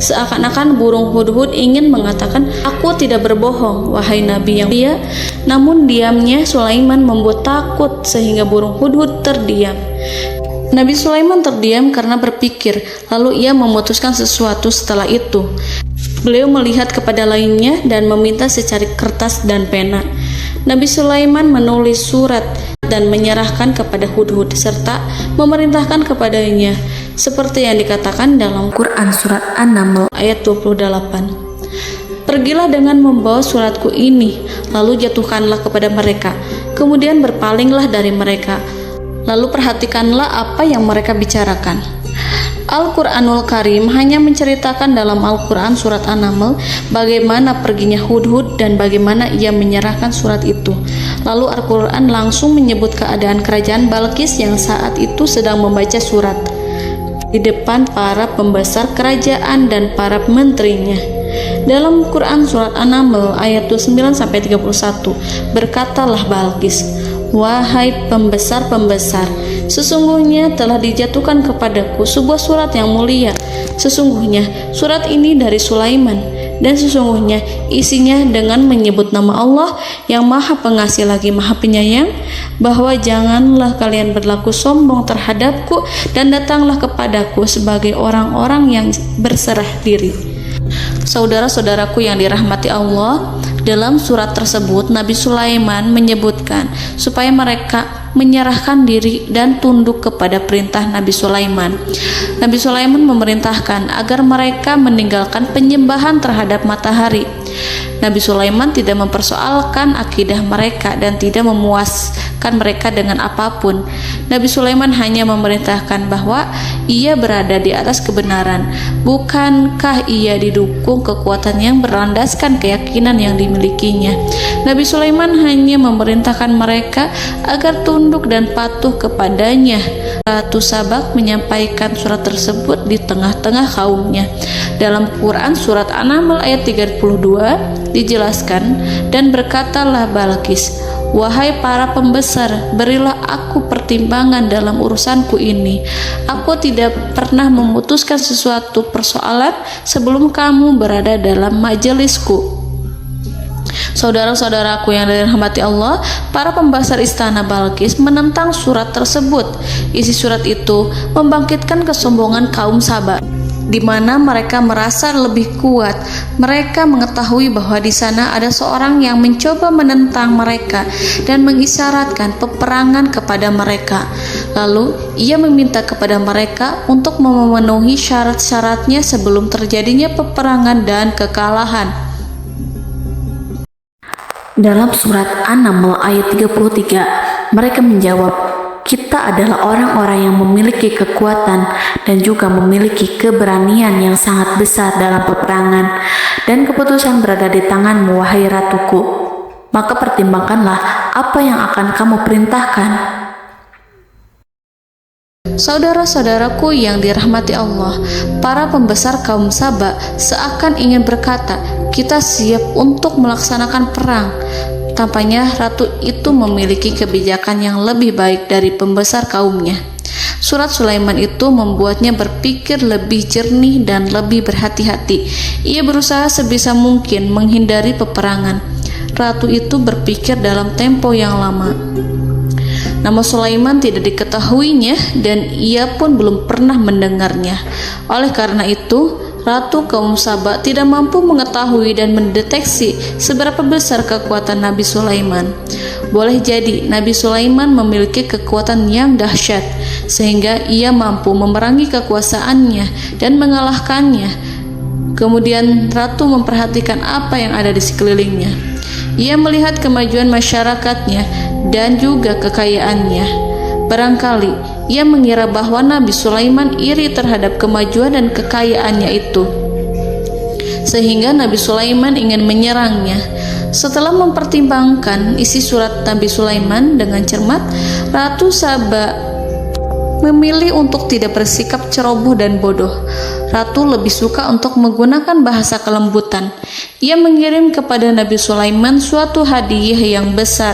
Seakan-akan burung hudhud ingin mengatakan, "Aku tidak berbohong, wahai Nabi yang mulia." Namun diamnya Sulaiman membuat takut sehingga burung hudhud terdiam. Nabi Sulaiman terdiam karena berpikir, lalu ia memutuskan sesuatu setelah itu. Beliau melihat kepada lainnya dan meminta secari kertas dan pena. Nabi Sulaiman menulis surat dan menyerahkan kepada hudhud serta memerintahkan kepadanya seperti yang dikatakan dalam Quran surat An-Naml ayat 28. "Pergilah dengan membawa suratku ini, lalu jatuhkanlah kepada mereka, kemudian berpalinglah dari mereka, lalu perhatikanlah apa yang mereka bicarakan." Al-Quranul Karim hanya menceritakan dalam Al-Quran surat An-Naml bagaimana perginya hudhud dan bagaimana ia menyerahkan surat itu. Lalu Al-Quran langsung menyebut keadaan kerajaan Balqis yang saat itu sedang membaca surat di depan para pembesar kerajaan dan para menterinya. Dalam Quran surat An-Naml ayat 29-31 berkatalah Balqis, "Wahai pembesar-pembesar, sesungguhnya telah dijatuhkan kepadaku sebuah surat yang mulia. Sesungguhnya surat ini dari Sulaiman, dan sesungguhnya isinya dengan menyebut nama Allah yang Maha Pengasih lagi Maha Penyayang, bahwa janganlah kalian berlaku sombong terhadapku dan datanglah kepadaku sebagai orang-orang yang berserah diri." Saudara-saudaraku yang dirahmati Allah, dalam surat tersebut Nabi Sulaiman menyebutkan supaya mereka menyerahkan diri dan tunduk kepada perintah Nabi Sulaiman. Nabi Sulaiman memerintahkan agar mereka meninggalkan penyembahan terhadap matahari. Nabi Sulaiman tidak mempersoalkan akidah mereka dan tidak memuaskan mereka dengan apapun. Nabi Sulaiman hanya memerintahkan bahwa ia berada di atas kebenaran. Bukankah ia didukung kekuatan yang berlandaskan keyakinan yang dimilikinya? Nabi Sulaiman hanya memerintahkan mereka agar tunduk dan patuh kepadanya. Ratu Sabak menyampaikan surat tersebut di tengah-tengah kaumnya. Dalam Quran surat An-Naml ayat 32 dijelaskan, "Dan berkatalah Balqis, wahai para pembesar, berilah aku pertimbangan dalam urusanku ini. Aku tidak pernah memutuskan sesuatu persoalan sebelum kamu berada dalam majelisku." Saudara-saudaraku yang dirahmati Allah, para pembesar istana Balqis menentang surat tersebut. Isi surat itu membangkitkan kesombongan kaum Sabak, di mana mereka merasa lebih kuat. Mereka mengetahui bahwa di sana ada seorang yang mencoba menentang mereka dan mengisyaratkan peperangan kepada mereka. Lalu ia meminta kepada mereka untuk memenuhi syarat-syaratnya sebelum terjadinya peperangan dan kekalahan. Dalam surat An-Naml ayat 33, mereka menjawab, "Kita adalah orang-orang yang memiliki kekuatan dan juga memiliki keberanian yang sangat besar dalam peperangan, dan keputusan berada di tanganmu, wahai ratuku. Maka pertimbangkanlah apa yang akan kamu perintahkan." Saudara-saudaraku yang dirahmati Allah, para pembesar kaum Sabak seakan ingin berkata, "Kita siap untuk melaksanakan perang." Tampaknya ratu itu memiliki kebijakan yang lebih baik dari pembesar kaumnya. Surat Sulaiman itu membuatnya berpikir lebih jernih dan lebih berhati-hati. Ia berusaha sebisa mungkin menghindari peperangan. Ratu itu berpikir dalam tempo yang lama. Nama Sulaiman tidak diketahuinya dan ia pun belum pernah mendengarnya. Oleh karena itu, Ratu kaum Saba tidak mampu mengetahui dan mendeteksi seberapa besar kekuatan Nabi Sulaiman. Boleh jadi Nabi Sulaiman memiliki kekuatan yang dahsyat, sehingga ia mampu memerangi kekuasaannya dan mengalahkannya. Kemudian Ratu memperhatikan apa yang ada di sekelilingnya. Ia melihat kemajuan masyarakatnya dan juga kekayaannya. Barangkali ia mengira bahwa Nabi Sulaiman iri terhadap kemajuan dan kekayaannya itu, sehingga Nabi Sulaiman ingin menyerangnya. Setelah mempertimbangkan isi surat Nabi Sulaiman dengan cermat, Ratu Saba memilih untuk tidak bersikap ceroboh dan bodoh. Ratu lebih suka untuk menggunakan bahasa kelembutan. Ia mengirim kepada Nabi Sulaiman suatu hadiah yang besar.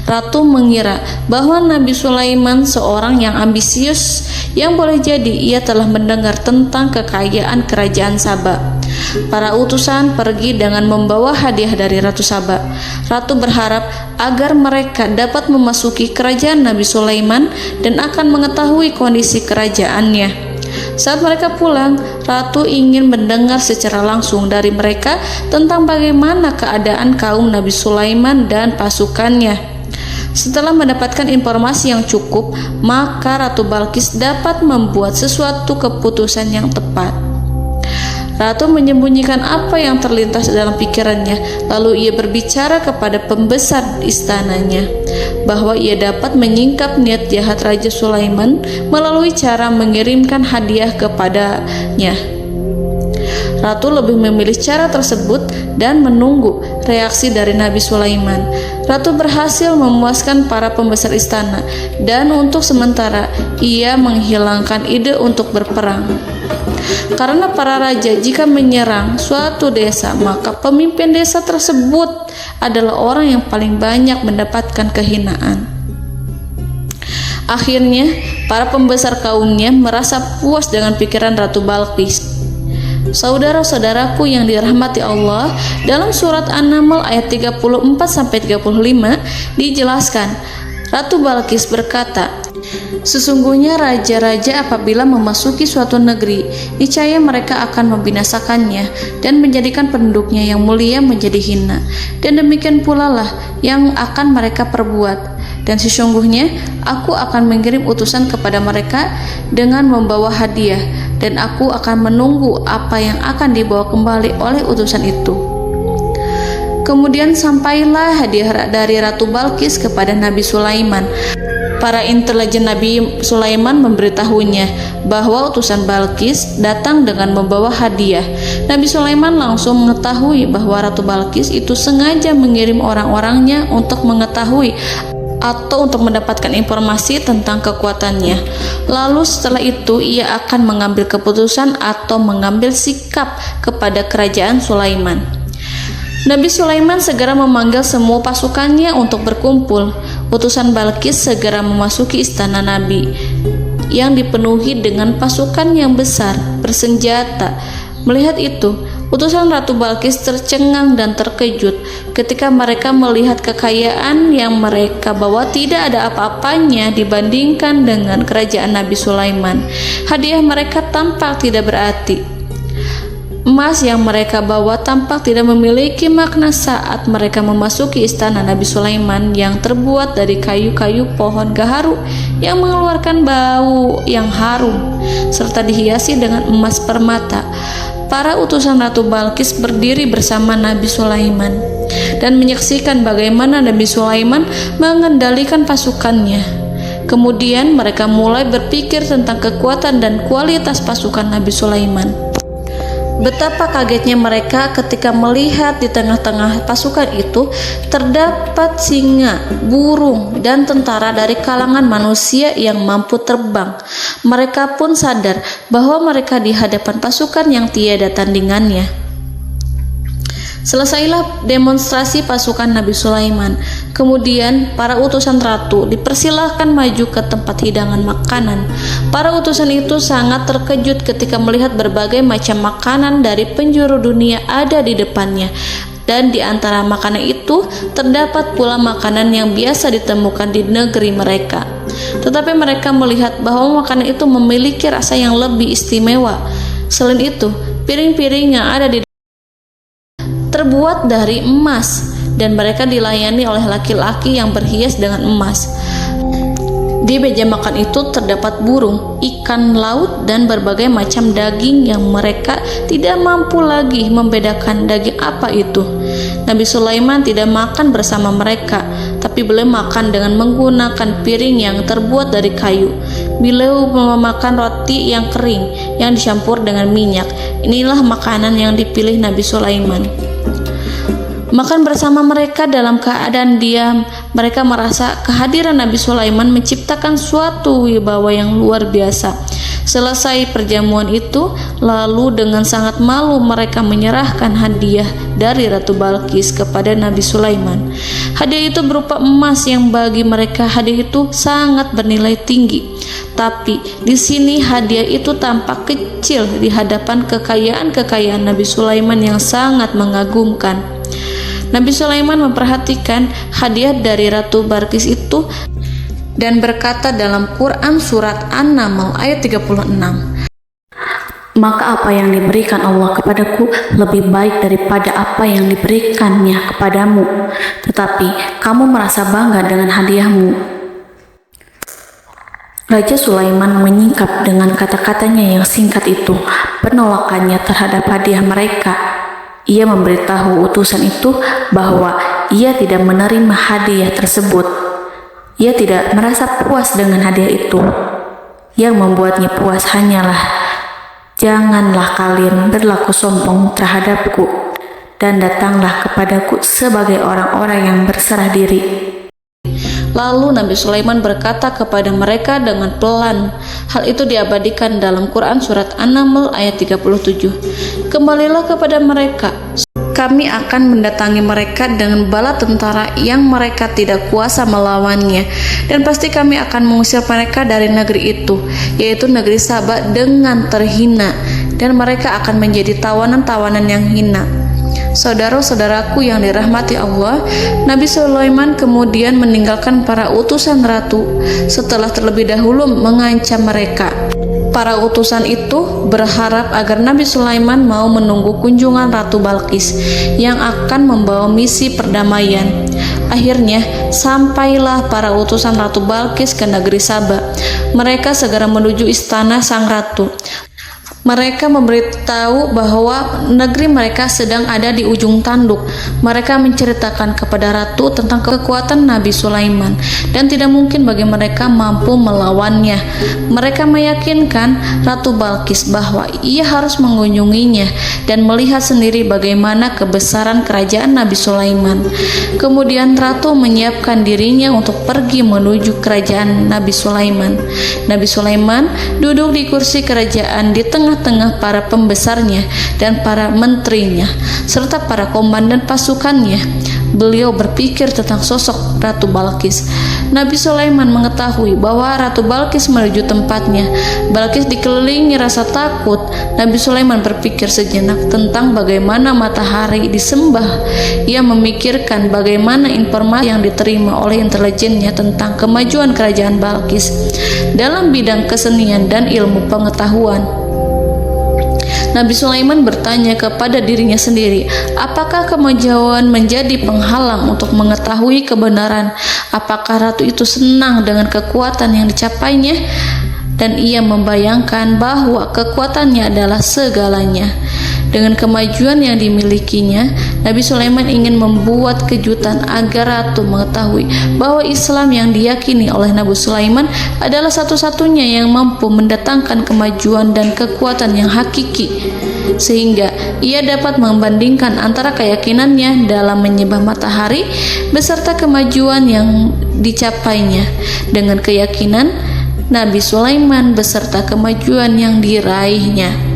Ratu mengira bahwa Nabi Sulaiman seorang yang ambisius, yang boleh jadi ia telah mendengar tentang kekayaan kerajaan Saba. Para utusan pergi dengan membawa hadiah dari Ratu Saba. Ratu berharap agar mereka dapat memasuki kerajaan Nabi Sulaiman dan akan mengetahui kondisi kerajaannya. Saat mereka pulang, Ratu ingin mendengar secara langsung dari mereka tentang bagaimana keadaan kaum Nabi Sulaiman dan pasukannya. Setelah mendapatkan informasi yang cukup, maka Ratu Balqis dapat membuat sesuatu keputusan yang tepat. Ratu menyembunyikan apa yang terlintas dalam pikirannya, lalu ia berbicara kepada pembesar istananya bahwa ia dapat menyingkap niat jahat Raja Sulaiman melalui cara mengirimkan hadiah kepadanya. Ratu lebih memilih cara tersebut dan menunggu reaksi dari Nabi Sulaiman. Ratu berhasil memuaskan para pembesar istana, dan untuk sementara ia menghilangkan ide untuk berperang. Karena para raja jika menyerang suatu desa, maka pemimpin desa tersebut adalah orang yang paling banyak mendapatkan kehinaan. Akhirnya, para pembesar kaumnya merasa puas dengan pikiran Ratu Balqis. Saudara-saudaraku yang dirahmati Allah, dalam surat An-Naml ayat 34-35 dijelaskan, Ratu Balqis berkata, "Sesungguhnya raja-raja apabila memasuki suatu negeri, niscaya mereka akan membinasakannya dan menjadikan penduduknya yang mulia menjadi hina, dan demikian pula lah yang akan mereka perbuat. Dan sesungguhnya aku akan mengirim utusan kepada mereka dengan membawa hadiah, dan aku akan menunggu apa yang akan dibawa kembali oleh utusan itu." Kemudian sampailah hadiah dari Ratu Balqis kepada Nabi Sulaiman. Para intelijen Nabi Sulaiman memberitahunya bahwa utusan Balqis datang dengan membawa hadiah. Nabi Sulaiman langsung mengetahui bahwa Ratu Balqis itu sengaja mengirim orang-orangnya untuk mengetahui atau untuk mendapatkan informasi tentang kekuatannya. Lalu setelah itu ia akan mengambil keputusan atau mengambil sikap kepada kerajaan Sulaiman. Nabi Sulaiman segera memanggil semua pasukannya untuk berkumpul. Utusan Balqis segera memasuki istana Nabi yang dipenuhi dengan pasukan yang besar bersenjata. Melihat itu, utusan Ratu Balqis tercengang dan terkejut ketika mereka melihat kekayaan yang mereka bawa tidak ada apa-apanya dibandingkan dengan kerajaan Nabi Sulaiman. Hadiah mereka tampak tidak berarti. Emas yang mereka bawa tampak tidak memiliki makna saat mereka memasuki istana Nabi Sulaiman yang terbuat dari kayu-kayu pohon gaharu yang mengeluarkan bau yang harum serta dihiasi dengan emas permata. Para utusan Ratu Balqis berdiri bersama Nabi Sulaiman dan menyaksikan bagaimana Nabi Sulaiman mengendalikan pasukannya. Kemudian mereka mulai berpikir tentang kekuatan dan kualitas pasukan Nabi Sulaiman. Betapa kagetnya mereka ketika melihat di tengah-tengah pasukan itu terdapat singa, burung, dan tentara dari kalangan manusia yang mampu terbang. Mereka pun sadar bahwa mereka di hadapan pasukan yang tiada tandingannya. Selesailah demonstrasi pasukan Nabi Sulaiman. Kemudian para utusan ratu dipersilahkan maju ke tempat hidangan makanan. Para utusan itu sangat terkejut ketika melihat berbagai macam makanan dari penjuru dunia ada di depannya. Dan di antara makanan itu terdapat pula makanan yang biasa ditemukan di negeri mereka. Tetapi mereka melihat bahwa makanan itu memiliki rasa yang lebih istimewa. Selain itu, Piring-piring yang ada di terbuat dari emas, dan mereka dilayani oleh laki-laki yang berhias dengan emas. Di meja makan itu terdapat burung, ikan laut, dan berbagai macam daging yang mereka tidak mampu lagi membedakan daging apa itu. Nabi Sulaiman tidak makan bersama mereka, tapi beliau makan dengan menggunakan piring yang terbuat dari kayu. Beliau memakan roti yang kering yang dicampur dengan minyak. Inilah makanan yang dipilih Nabi Sulaiman. Makan bersama mereka dalam keadaan diam, mereka merasa kehadiran Nabi Sulaiman menciptakan suatu wibawa yang luar biasa. Selesai perjamuan itu, lalu dengan sangat malu mereka menyerahkan hadiah dari Ratu Balqis kepada Nabi Sulaiman. Hadiah itu berupa emas yang bagi mereka hadiah itu sangat bernilai tinggi. Tapi di sini hadiah itu tampak kecil di hadapan kekayaan-kekayaan Nabi Sulaiman yang sangat mengagumkan. Nabi Sulaiman memperhatikan hadiah dari Ratu Balqis itu dan berkata dalam Quran surat An-Naml ayat 36, "Maka apa yang diberikan Allah kepadaku lebih baik daripada apa yang diberikannya kepadamu, tetapi kamu merasa bangga dengan hadiahmu." Raja Sulaiman menyingkap dengan kata-katanya yang singkat itu penolakannya terhadap hadiah mereka. Ia memberitahu utusan itu bahwa ia tidak menerima hadiah tersebut. Ia tidak merasa puas dengan hadiah itu. Yang membuatnya puas hanyalah, "Janganlah kalian berlaku sombong terhadapku, dan datanglah kepadaku sebagai orang-orang yang berserah diri." Lalu Nabi Sulaiman berkata kepada mereka dengan pelan. Hal itu diabadikan dalam Quran surat An-Naml ayat 37. "Kembalilah kepada mereka. Kami akan mendatangi mereka dengan bala tentara yang mereka tidak kuasa melawannya, dan pasti kami akan mengusir mereka dari negeri itu, yaitu negeri Saba, dengan terhina, dan mereka akan menjadi tawanan-tawanan yang hina." Saudara-saudaraku yang dirahmati Allah, Nabi Sulaiman kemudian meninggalkan para utusan ratu setelah terlebih dahulu mengancam mereka. Para utusan itu berharap agar Nabi Sulaiman mau menunggu kunjungan Ratu Balqis yang akan membawa misi perdamaian. Akhirnya sampailah para utusan Ratu Balqis ke negeri Saba. Mereka segera menuju istana sang ratu. Mereka memberitahu bahwa negeri mereka sedang ada di ujung tanduk. Mereka menceritakan kepada ratu tentang kekuatan Nabi Sulaiman dan tidak mungkin bagi mereka mampu melawannya. Mereka meyakinkan Ratu Balqis bahwa ia harus mengunjunginya dan melihat sendiri bagaimana kebesaran kerajaan Nabi Sulaiman. Kemudian ratu menyiapkan dirinya untuk pergi menuju kerajaan Nabi Sulaiman. Nabi Sulaiman duduk di kursi kerajaan di tengah-tengah para pembesarnya dan para menterinya serta para komandan pasukannya. Beliau berpikir tentang sosok Ratu Balqis. Nabi Sulaiman mengetahui bahwa Ratu Balqis menuju tempatnya. Balqis dikelilingi rasa takut. Nabi Sulaiman berpikir sejenak tentang bagaimana matahari disembah. Ia memikirkan bagaimana informasi yang diterima oleh intelijennya tentang kemajuan kerajaan Balqis dalam bidang kesenian dan ilmu pengetahuan. Nabi Sulaiman bertanya kepada dirinya sendiri, apakah kemajuan menjadi penghalang untuk mengetahui kebenaran? Apakah ratu itu senang dengan kekuatan yang dicapainya? Dan ia membayangkan bahwa kekuatannya adalah segalanya. Dengan kemajuan yang dimilikinya, Nabi Sulaiman ingin membuat kejutan agar ratu mengetahui bahwa Islam yang diyakini oleh Nabi Sulaiman adalah satu-satunya yang mampu mendatangkan kemajuan dan kekuatan yang hakiki, sehingga ia dapat membandingkan antara keyakinannya dalam menyembah matahari beserta kemajuan yang dicapainya dengan keyakinan Nabi Sulaiman beserta kemajuan yang diraihnya.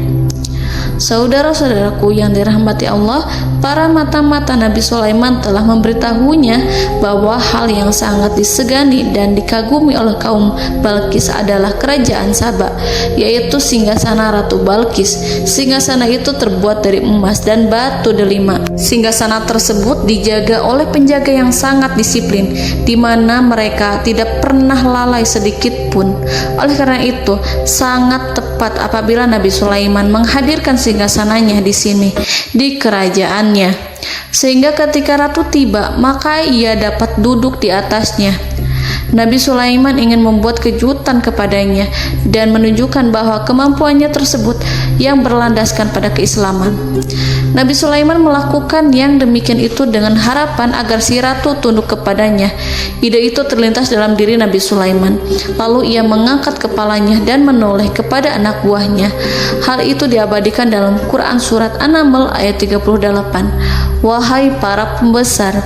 Saudara-saudaraku yang dirahmati Allah, para mata-mata Nabi Sulaiman telah memberitahunya bahwa hal yang sangat disegani dan dikagumi oleh kaum Balkis adalah kerajaan Saba, yaitu singgasana Ratu Balkis. Singgasana itu terbuat dari emas dan batu delima. Singgasana tersebut dijaga oleh penjaga yang sangat disiplin, di mana mereka tidak pernah lalai sedikit pun. Oleh karena itu, sangat tepat apabila Nabi Sulaiman menghadirkan singgasananya di sini, di kerajaannya, sehingga ketika ratu tiba, maka ia dapat duduk di atasnya. Nabi Sulaiman ingin membuat kejutan kepadanya dan menunjukkan bahwa kemampuannya tersebut yang berlandaskan pada keislaman. Nabi Sulaiman melakukan yang demikian itu dengan harapan agar si ratu tunduk kepadanya. Ide itu terlintas dalam diri Nabi Sulaiman. Lalu ia mengangkat kepalanya dan menoleh kepada anak buahnya. Hal itu diabadikan dalam Quran surat An-Naml ayat 38. Wahai para pembesar,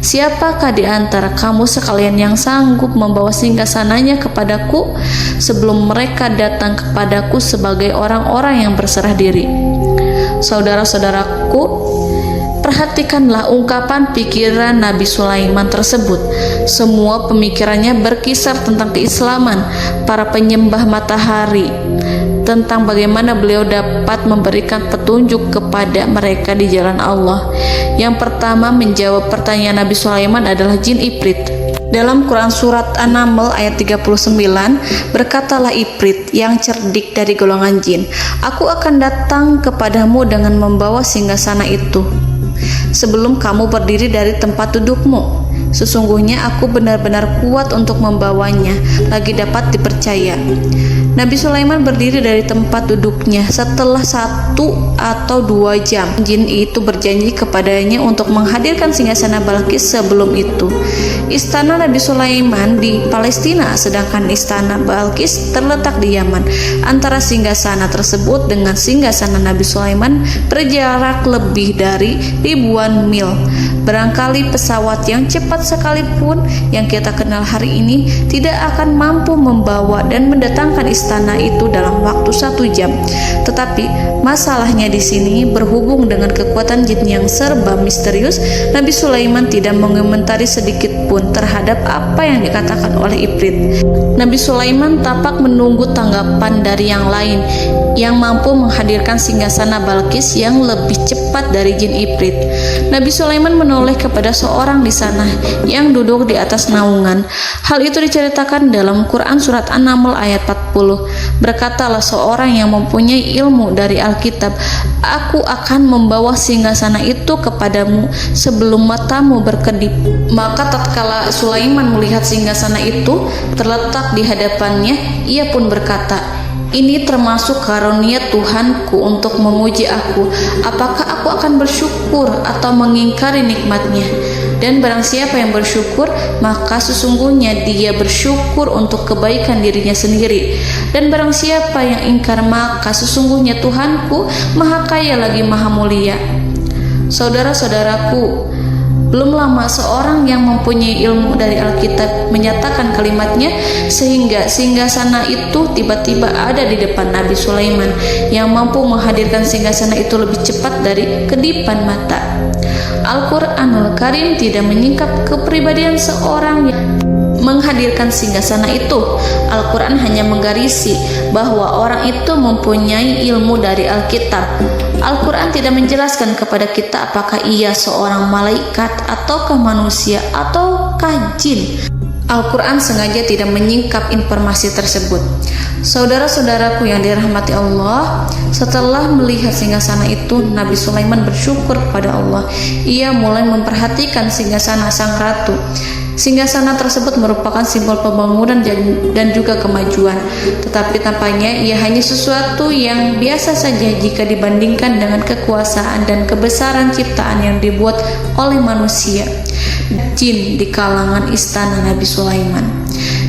siapakah di antara kamu sekalian yang sanggup membawa singgasananya kepadaku sebelum mereka datang kepadaku sebagai orang-orang yang berserah diri? Saudara-saudaraku, perhatikanlah ungkapan pikiran Nabi Sulaiman tersebut. Semua pemikirannya berkisar tentang keislaman para penyembah matahari, tentang bagaimana beliau dapat memberikan petunjuk kepada mereka di jalan Allah. Yang pertama menjawab pertanyaan Nabi Sulaiman adalah jin Ifrit. Dalam Quran surat An-Naml ayat 39, berkatalah Ifrit yang cerdik dari golongan jin, aku akan datang kepadamu dengan membawa singgasana itu sebelum kamu berdiri dari tempat dudukmu. Sesungguhnya aku benar-benar kuat untuk membawanya, lagi dapat dipercaya. Nabi Sulaiman berdiri dari tempat duduknya setelah 1 atau 2 jam. Jin itu berjanji kepadanya untuk menghadirkan singgasana Balkis sebelum itu. Istana Nabi Sulaiman di Palestina, sedangkan istana Balkis terletak di Yaman. Antara singgasana tersebut dengan singgasana Nabi Sulaiman berjarak lebih dari ribuan mil. Barangkali pesawat yang cepat sekalipun yang kita kenal hari ini tidak akan mampu membawa dan mendatangkan istana itu dalam waktu 1 jam. Tetapi masalahnya di sini, berhubung dengan kekuatan jin yang serba misterius, Nabi Sulaiman tidak mengomentari sedikit pun terhadap apa yang dikatakan oleh Ifrit. Nabi Sulaiman tapak menunggu tanggapan dari yang lain yang mampu menghadirkan singgasana Balkis yang lebih cepat dari jin Ifrit. Nabi Sulaiman menoleh kepada seorang di sana yang duduk di atas naungan. Hal itu diceritakan dalam Quran surat An-Naml ayat 40. Berkatalah seorang yang mempunyai ilmu dari Alkitab, aku akan membawa singgasana itu kepadamu sebelum matamu berkedip. Maka tatkala Sulaiman melihat singgasana itu terletak di hadapannya, ia pun berkata, ini termasuk karunia Tuhanku untuk memuji aku. Apakah aku akan bersyukur atau mengingkari nikmatnya? Dan barang siapa yang bersyukur, maka sesungguhnya dia bersyukur untuk kebaikan dirinya sendiri. Dan barang siapa yang ingkar, maka sesungguhnya Tuhanku maha kaya lagi maha mulia. Saudara-saudaraku, belum lama seorang yang mempunyai ilmu dari Alkitab menyatakan kalimatnya, sehingga singgasana itu tiba-tiba ada di depan Nabi Sulaiman yang mampu menghadirkan singgasana itu lebih cepat dari kedipan mata. Al-Quranul Karim tidak menyingkap kepribadian seorang yang menghadirkan singgasana itu. Al-Quran hanya menggarisi bahwa orang itu mempunyai ilmu dari Alkitab. Al-Quran tidak menjelaskan kepada kita apakah ia seorang malaikat ataukah manusia ataukah jin. Al-Quran sengaja tidak menyingkap informasi tersebut. Saudara-saudaraku yang dirahmati Allah, setelah melihat singgasana itu, Nabi Sulaiman bersyukur kepada Allah. Ia mulai memperhatikan singgasana sang ratu. Singgasana tersebut merupakan simbol pembangunan dan juga kemajuan, tetapi tampaknya ia hanya sesuatu yang biasa saja jika dibandingkan dengan kekuasaan dan kebesaran ciptaan yang dibuat oleh manusia jin di kalangan istana Nabi Sulaiman.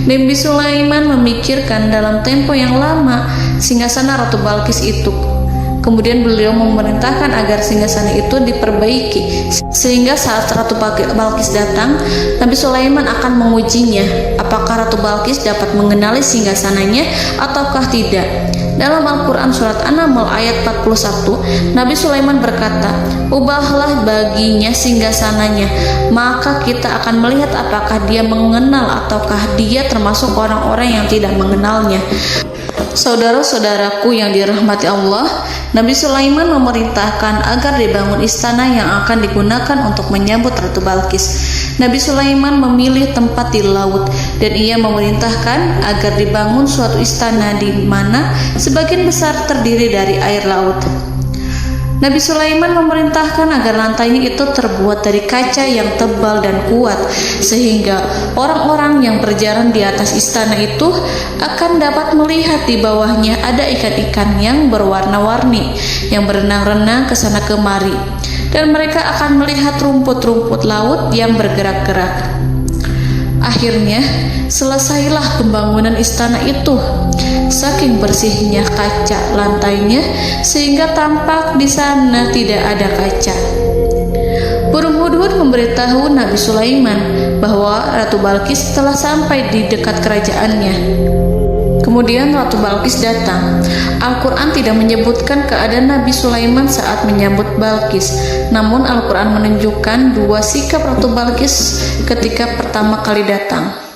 Nabi Sulaiman memikirkan dalam tempo yang lama singgasana Ratu Balkis itu. Kemudian beliau memerintahkan agar singgasana itu diperbaiki, sehingga saat Ratu Balkis datang, Nabi Sulaiman akan mengujinya apakah Ratu Balkis dapat mengenali singgasananya ataukah tidak. Dalam Al-Quran surat An-Naml ayat 41, Nabi Sulaiman berkata, "Ubahlah baginya singgasananya, maka kita akan melihat apakah dia mengenal ataukah dia termasuk orang-orang yang tidak mengenalnya." Saudara-saudaraku yang dirahmati Allah, Nabi Sulaiman memerintahkan agar dibangun istana yang akan digunakan untuk menyambut Ratu Balqis. Nabi Sulaiman memilih tempat di laut dan ia memerintahkan agar dibangun suatu istana di mana sebagian besar terdiri dari air laut. Nabi Sulaiman memerintahkan agar lantainya itu terbuat dari kaca yang tebal dan kuat, sehingga orang-orang yang berjalan di atas istana itu akan dapat melihat di bawahnya ada ikan-ikan yang berwarna-warni yang berenang-renang ke sana kemari, dan mereka akan melihat rumput-rumput laut yang bergerak-gerak. Akhirnya, selesailah pembangunan istana itu. Saking bersihnya kaca lantainya sehingga tampak di sana tidak ada kaca. Burung hudhud memberitahu Nabi Sulaiman bahwa Ratu Balqis telah sampai di dekat kerajaannya. Kemudian Ratu Balqis datang. Al-Quran tidak menyebutkan keadaan Nabi Sulaiman saat menyambut Balqis, namun Al-Quran menunjukkan dua sikap Ratu Balqis ketika pertama kali datang.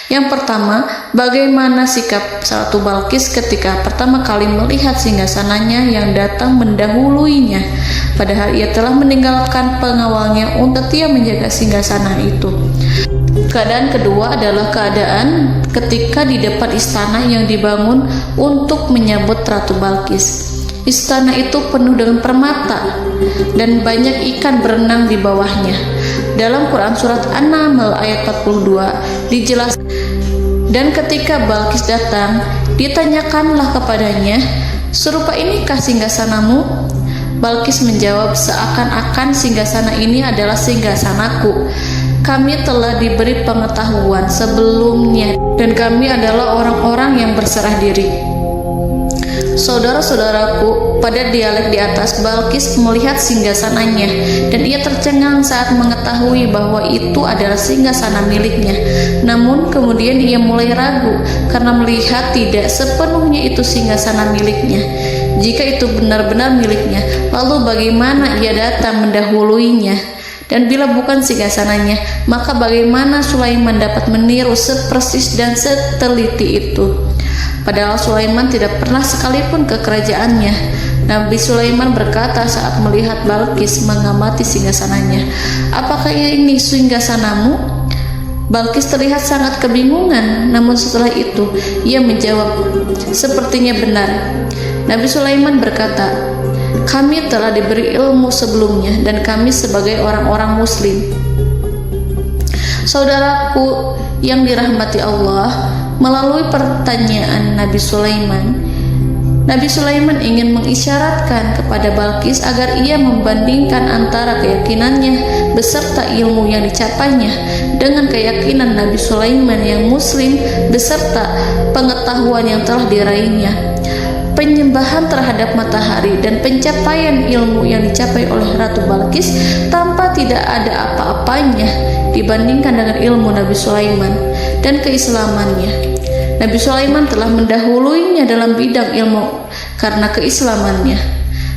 Yang pertama, bagaimana sikap Ratu Balqis ketika pertama kali melihat singgasananya yang datang mendahuluinya, padahal ia telah meninggalkan pengawalnya untuk setia menjaga singgasana itu. Keadaan kedua adalah keadaan ketika di depan istana yang dibangun untuk menyambut Ratu Balqis. Istana itu penuh dengan permata dan banyak ikan berenang di bawahnya. Dalam Quran surat An-Naml ayat 42 dijelaskan, dan ketika Balqis datang, ditanyakanlah kepadanya, "Serupa inikah singgasanamu?" Balqis menjawab, "Seakan-akan singgasana ini adalah singgasanaku. Kami telah diberi pengetahuan sebelumnya dan kami adalah orang-orang yang berserah diri." Saudara-saudaraku, pada dialek di atas, Balqis melihat singgasananya dan ia tercengang saat mengetahui bahwa itu adalah singgasana miliknya. Namun kemudian ia mulai ragu karena melihat tidak sepenuhnya itu singgasana miliknya. Jika itu benar-benar miliknya, lalu bagaimana ia datang mendahuluinya? Dan bila bukan singgasananya, maka bagaimana Sulaiman dapat meniru sepersis dan seteliti itu? Padahal Sulaiman tidak pernah sekalipun ke kerajaannya. Nabi Sulaiman berkata saat melihat Balqis mengamati singgasananya, "Apakah ini singgasanamu?" Balqis terlihat sangat kebingungan, namun setelah itu ia menjawab, "Sepertinya benar." Nabi Sulaiman berkata, "Kami telah diberi ilmu sebelumnya dan kami sebagai orang-orang muslim." Saudaraku yang dirahmati Allah, melalui pertanyaan Nabi Sulaiman ingin mengisyaratkan kepada Balqis agar ia membandingkan antara keyakinannya beserta ilmu yang dicapainya dengan keyakinan Nabi Sulaiman yang muslim beserta pengetahuan yang telah diraihnya. Penyembahan terhadap matahari dan pencapaian ilmu yang dicapai oleh Ratu Balqis tanpa tidak ada apa-apanya dibandingkan dengan ilmu Nabi Sulaiman dan keislamannya. Nabi Sulaiman telah mendahuluinya dalam bidang ilmu karena keislamannya.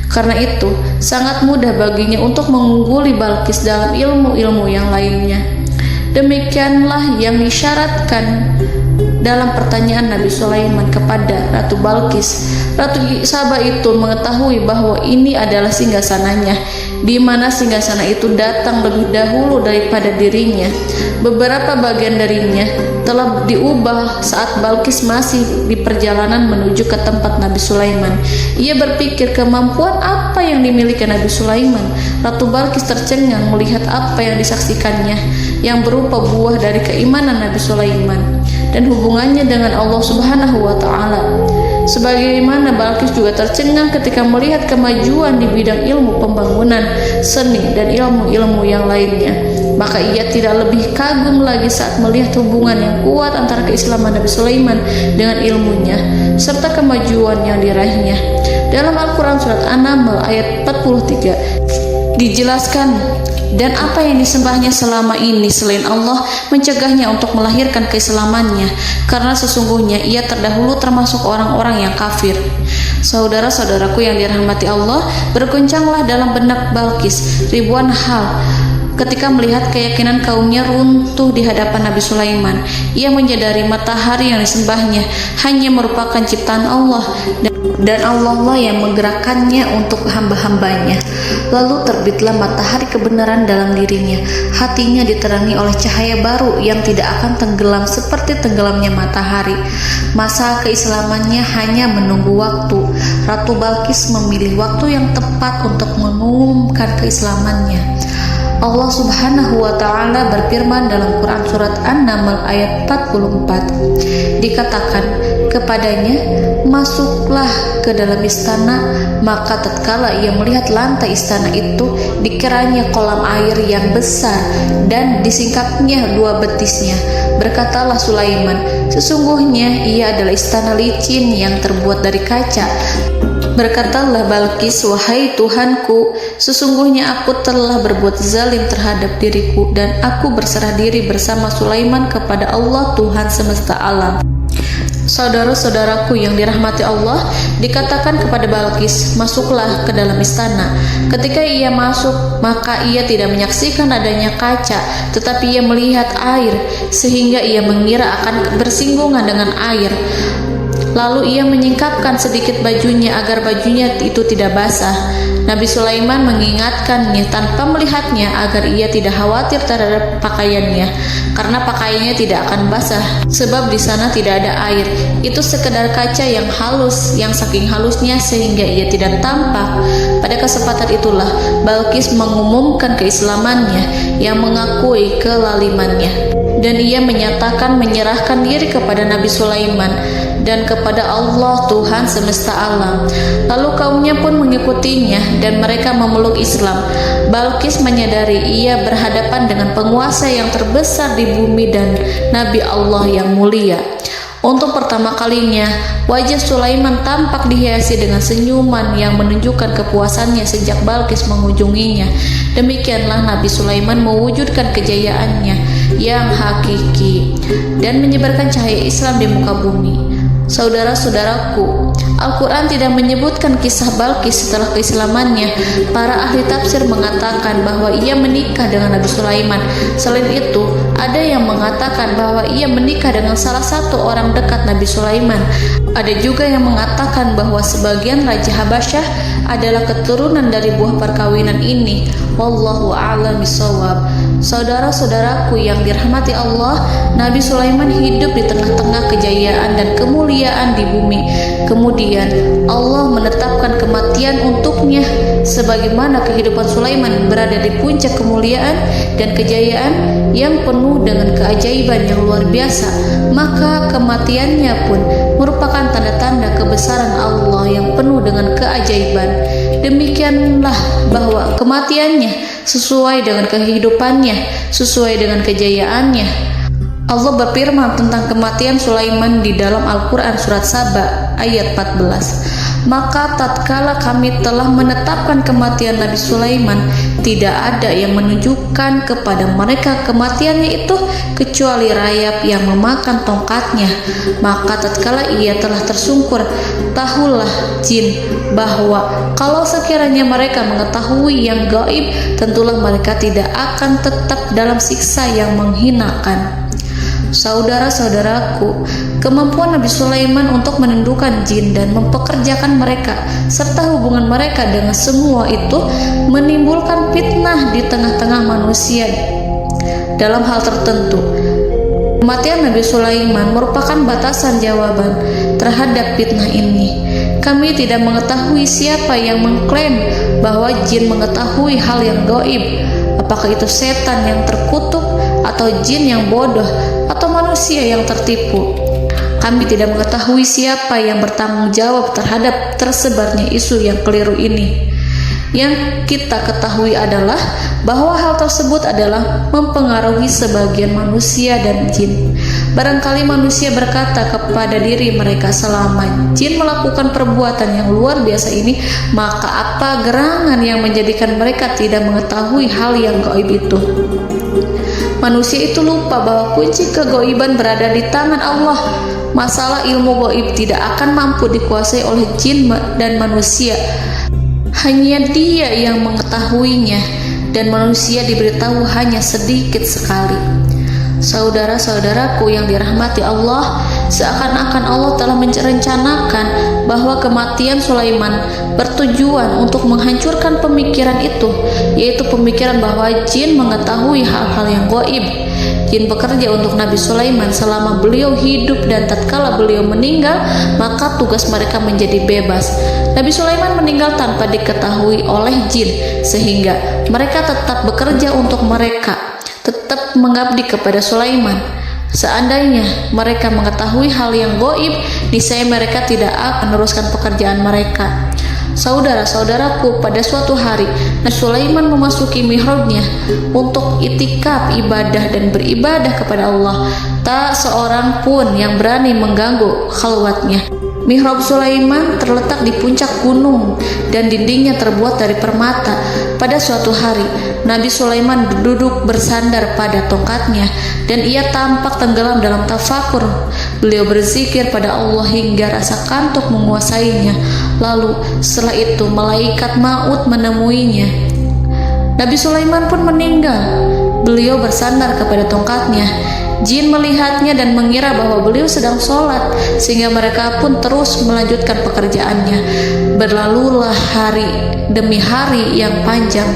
Karena itu, sangat mudah baginya untuk mengungguli Balqis dalam ilmu-ilmu yang lainnya. Demikianlah yang disyaratkan dalam pertanyaan Nabi Sulaiman kepada Ratu Balqis. Ratu Saba itu mengetahui bahwa ini adalah singgasananya, di mana singgasana itu datang lebih dahulu daripada dirinya. Beberapa bagian darinya telah diubah saat Balqis masih di perjalanan menuju ke tempat Nabi Sulaiman. Ia berpikir kemampuan apa yang dimiliki Nabi Sulaiman. Ratu Balqis tercengang melihat apa yang disaksikannya, yang berupa buah dari keimanan Nabi Sulaiman dan hubungannya dengan Allah Subhanahu wa Ta'ala. Sebagaimana Balqis juga tercengang ketika melihat kemajuan di bidang ilmu pembangunan, seni, dan ilmu-ilmu yang lainnya. Maka ia tidak lebih kagum lagi saat melihat hubungan yang kuat antara keislaman Nabi Sulaiman dengan ilmunya, serta kemajuan yang diraihnya. Dalam Al-Quran surat An-Naml ayat 43 dijelaskan, dan apa yang disembahnya selama ini selain Allah mencegahnya untuk melahirkan keislamannya, karena sesungguhnya ia terdahulu termasuk orang-orang yang kafir. Saudara-saudaraku yang dirahmati Allah, bergoncanglah dalam benak Balqis ribuan hal ketika melihat keyakinan kaumnya runtuh di hadapan Nabi Sulaiman. Ia menyadari matahari yang disembahnya hanya merupakan ciptaan Allah, dan Allah lah yang menggerakkannya untuk hamba-hambanya. Lalu terbitlah matahari kebenaran dalam dirinya. Hatinya diterangi oleh cahaya baru yang tidak akan tenggelam seperti tenggelamnya matahari. Masa keislamannya hanya menunggu waktu. Ratu Balqis memilih waktu yang tepat untuk mengumumkan keislamannya. Allah Subhanahu wa Ta'ala berfirman dalam Quran Surat An-Naml ayat 44. Dikatakan kepadanya, masuklah ke dalam istana. Maka tatkala ia melihat lantai istana itu, dikiranya kolam air yang besar dan disingkapnya dua betisnya. Berkatalah Sulaiman, sesungguhnya ia adalah istana licin yang terbuat dari kaca. Berkatalah Balqis, wahai Tuhanku, sesungguhnya aku telah berbuat zalim terhadap diriku, dan aku berserah diri bersama Sulaiman kepada Allah Tuhan semesta alam. Saudara-saudaraku yang dirahmati Allah, dikatakan kepada Balqis, masuklah ke dalam istana. Ketika ia masuk, maka ia tidak menyaksikan adanya kaca, tetapi ia melihat air, sehingga ia mengira akan bersinggungan dengan air. Lalu ia menyingkapkan sedikit bajunya agar bajunya itu tidak basah. Nabi Sulaiman mengingatkannya tanpa melihatnya agar ia tidak khawatir terhadap pakaiannya, karena pakaiannya tidak akan basah sebab di sana tidak ada air. Itu sekedar kaca yang halus, yang saking halusnya sehingga ia tidak tampak. Pada kesempatan itulah Balqis mengumumkan keislamannya yang mengakui kelalimannya, dan ia menyatakan menyerahkan diri kepada Nabi Sulaiman dan kepada Allah Tuhan semesta alam. Lalu kaumnya pun mengikutinya dan mereka memeluk Islam. Balqis menyadari ia berhadapan dengan penguasa yang terbesar di bumi dan Nabi Allah yang mulia. Untuk pertama kalinya, wajah Sulaiman tampak dihiasi dengan senyuman yang menunjukkan kepuasannya sejak Balqis mengunjunginya. Demikianlah Nabi Sulaiman mewujudkan kejayaannya yang hakiki dan menyebarkan cahaya Islam di muka bumi. Saudara-saudaraku, Al-Quran tidak menyebutkan kisah Balqis setelah keislamannya. Para ahli tafsir mengatakan bahwa ia menikah dengan Nabi Sulaiman. Selain itu, ada yang mengatakan bahwa ia menikah dengan salah satu orang dekat Nabi Sulaiman. Ada juga yang mengatakan bahwa sebagian Raja Habasyah adalah keturunan dari buah perkawinan ini. Wallahu a'lam bishawab. Saudara-saudaraku yang dirahmati Allah, Nabi Sulaiman hidup di tengah-tengah kejayaan dan kemuliaan di bumi. Kemudian Allah menetapkan kematian untuknya, sebagaimana kehidupan Sulaiman berada di puncak kemuliaan dan kejayaan yang penuh dengan keajaiban yang luar biasa. Maka kematiannya pun merupakan tanda-tanda kebesaran Allah yang penuh dengan keajaiban. Demikianlah bahwa kematiannya sesuai dengan kehidupannya, sesuai dengan kejayaannya. Allah berfirman tentang kematian Sulaiman di dalam Al-Quran Surat Saba ayat 14. Maka tatkala kami telah menetapkan kematian Nabi Sulaiman, tidak ada yang menunjukkan kepada mereka kematiannya itu kecuali rayap yang memakan tongkatnya. Maka tatkala ia telah tersungkur, tahulah jin bahwa kalau sekiranya mereka mengetahui yang gaib, tentulah mereka tidak akan tetap dalam siksa yang menghinakan. Saudara-saudaraku, kemampuan Nabi Sulaiman untuk menundukkan jin dan mempekerjakan mereka serta hubungan mereka dengan semua itu menimbulkan fitnah di tengah-tengah manusia dalam hal tertentu. Kematian Nabi Sulaiman merupakan batasan jawaban terhadap fitnah ini. Kami tidak mengetahui siapa yang mengklaim bahwa jin mengetahui hal yang gaib. Apakah itu setan yang terkutuk, atau jin yang bodoh, atau manusia yang tertipu? Kami tidak mengetahui siapa yang bertanggung jawab terhadap tersebarnya isu yang keliru ini. Yang kita ketahui adalah bahwa hal tersebut adalah mempengaruhi sebagian manusia dan jin. Barangkali manusia berkata kepada diri mereka, selama jin melakukan perbuatan yang luar biasa ini, maka apa gerangan yang menjadikan mereka tidak mengetahui hal yang gaib itu? Manusia itu lupa bahwa kunci kegoiban berada di tangan Allah. Masalah ilmu goib tidak akan mampu dikuasai oleh jin dan manusia. Hanya Dia yang mengetahuinya, dan manusia diberitahu hanya sedikit sekali. Saudara-saudaraku yang dirahmati Allah, seakan-akan Allah telah merencanakan bahwa kematian Sulaiman bertujuan untuk menghancurkan pemikiran itu, yaitu pemikiran bahwa jin mengetahui hal-hal yang gaib. Jin bekerja untuk Nabi Sulaiman selama beliau hidup, dan tatkala beliau meninggal, maka tugas mereka menjadi bebas. Nabi Sulaiman meninggal tanpa diketahui oleh jin, sehingga mereka tetap bekerja untuk mereka, tetap mengabdi kepada Sulaiman. Seandainya mereka mengetahui hal yang gaib, niscaya mereka tidak akan meneruskan pekerjaan mereka. Saudara-saudaraku, pada suatu hari Nabi Sulaiman memasuki mihrabnya untuk itikaf ibadah dan beribadah kepada Allah. Tak seorang pun yang berani mengganggu khalwatnya. Mihrab Sulaiman terletak di puncak gunung dan dindingnya terbuat dari permata. Pada suatu hari, Nabi Sulaiman duduk bersandar pada tongkatnya dan ia tampak tenggelam dalam tafakur. Beliau berzikir pada Allah hingga rasa kantuk menguasainya. Lalu setelah itu malaikat maut menemuinya. Nabi Sulaiman pun meninggal. Beliau bersandar kepada tongkatnya. Jin melihatnya dan mengira bahwa beliau sedang sholat, sehingga mereka pun terus melanjutkan pekerjaannya. Berlalulah hari demi hari yang panjang.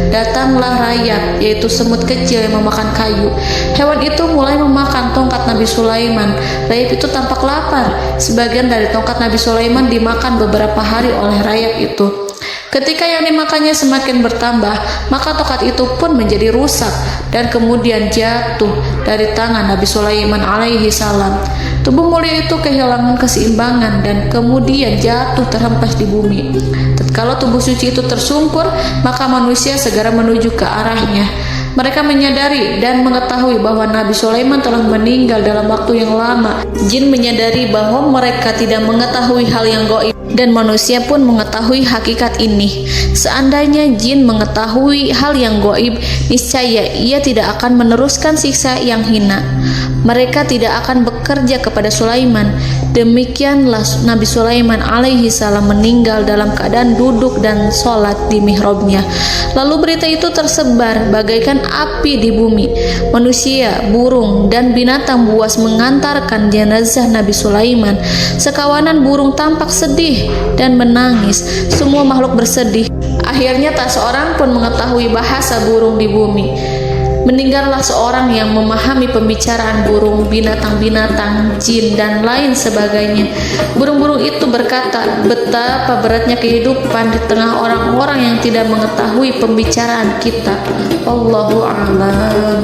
Datanglah rayap, yaitu semut kecil yang memakan kayu. Hewan itu mulai memakan tongkat Nabi Sulaiman. Rayap itu tampak lapar. Sebagian dari tongkat Nabi Sulaiman dimakan beberapa hari oleh rayap itu. Ketika yang dimakannya semakin bertambah, maka tongkat itu pun menjadi rusak dan kemudian jatuh dari tangan Nabi Sulaiman alaihi salam. Tubuh mulia itu kehilangan keseimbangan dan kemudian jatuh terhempas di bumi. Tatkala tubuh suci itu tersungkur, maka manusia segera menuju ke arahnya. Mereka menyadari dan mengetahui bahwa Nabi Sulaiman telah meninggal dalam waktu yang lama. Jin menyadari bahwa mereka tidak mengetahui hal yang gaib, dan manusia pun mengetahui hakikat ini. Seandainya jin mengetahui hal yang gaib, niscaya ia tidak akan meneruskan siksa yang hina. Mereka tidak akan bekerja kepada Sulaiman. Demikianlah Nabi Sulaiman alaihi salam meninggal dalam keadaan duduk dan sholat di mihrabnya. Lalu berita itu tersebar bagaikan api di bumi. Manusia, burung, dan binatang buas mengantarkan jenazah Nabi Sulaiman. Sekawanan burung tampak sedih dan menangis. Semua makhluk bersedih. Akhirnya tak seorang pun mengetahui bahasa burung di bumi. Meninggallah seorang yang memahami pembicaraan burung, binatang-binatang, jin, dan lain sebagainya. Burung-burung itu berkata, betapa beratnya kehidupan di tengah orang-orang yang tidak mengetahui pembicaraan kita. Wallahu a'lam.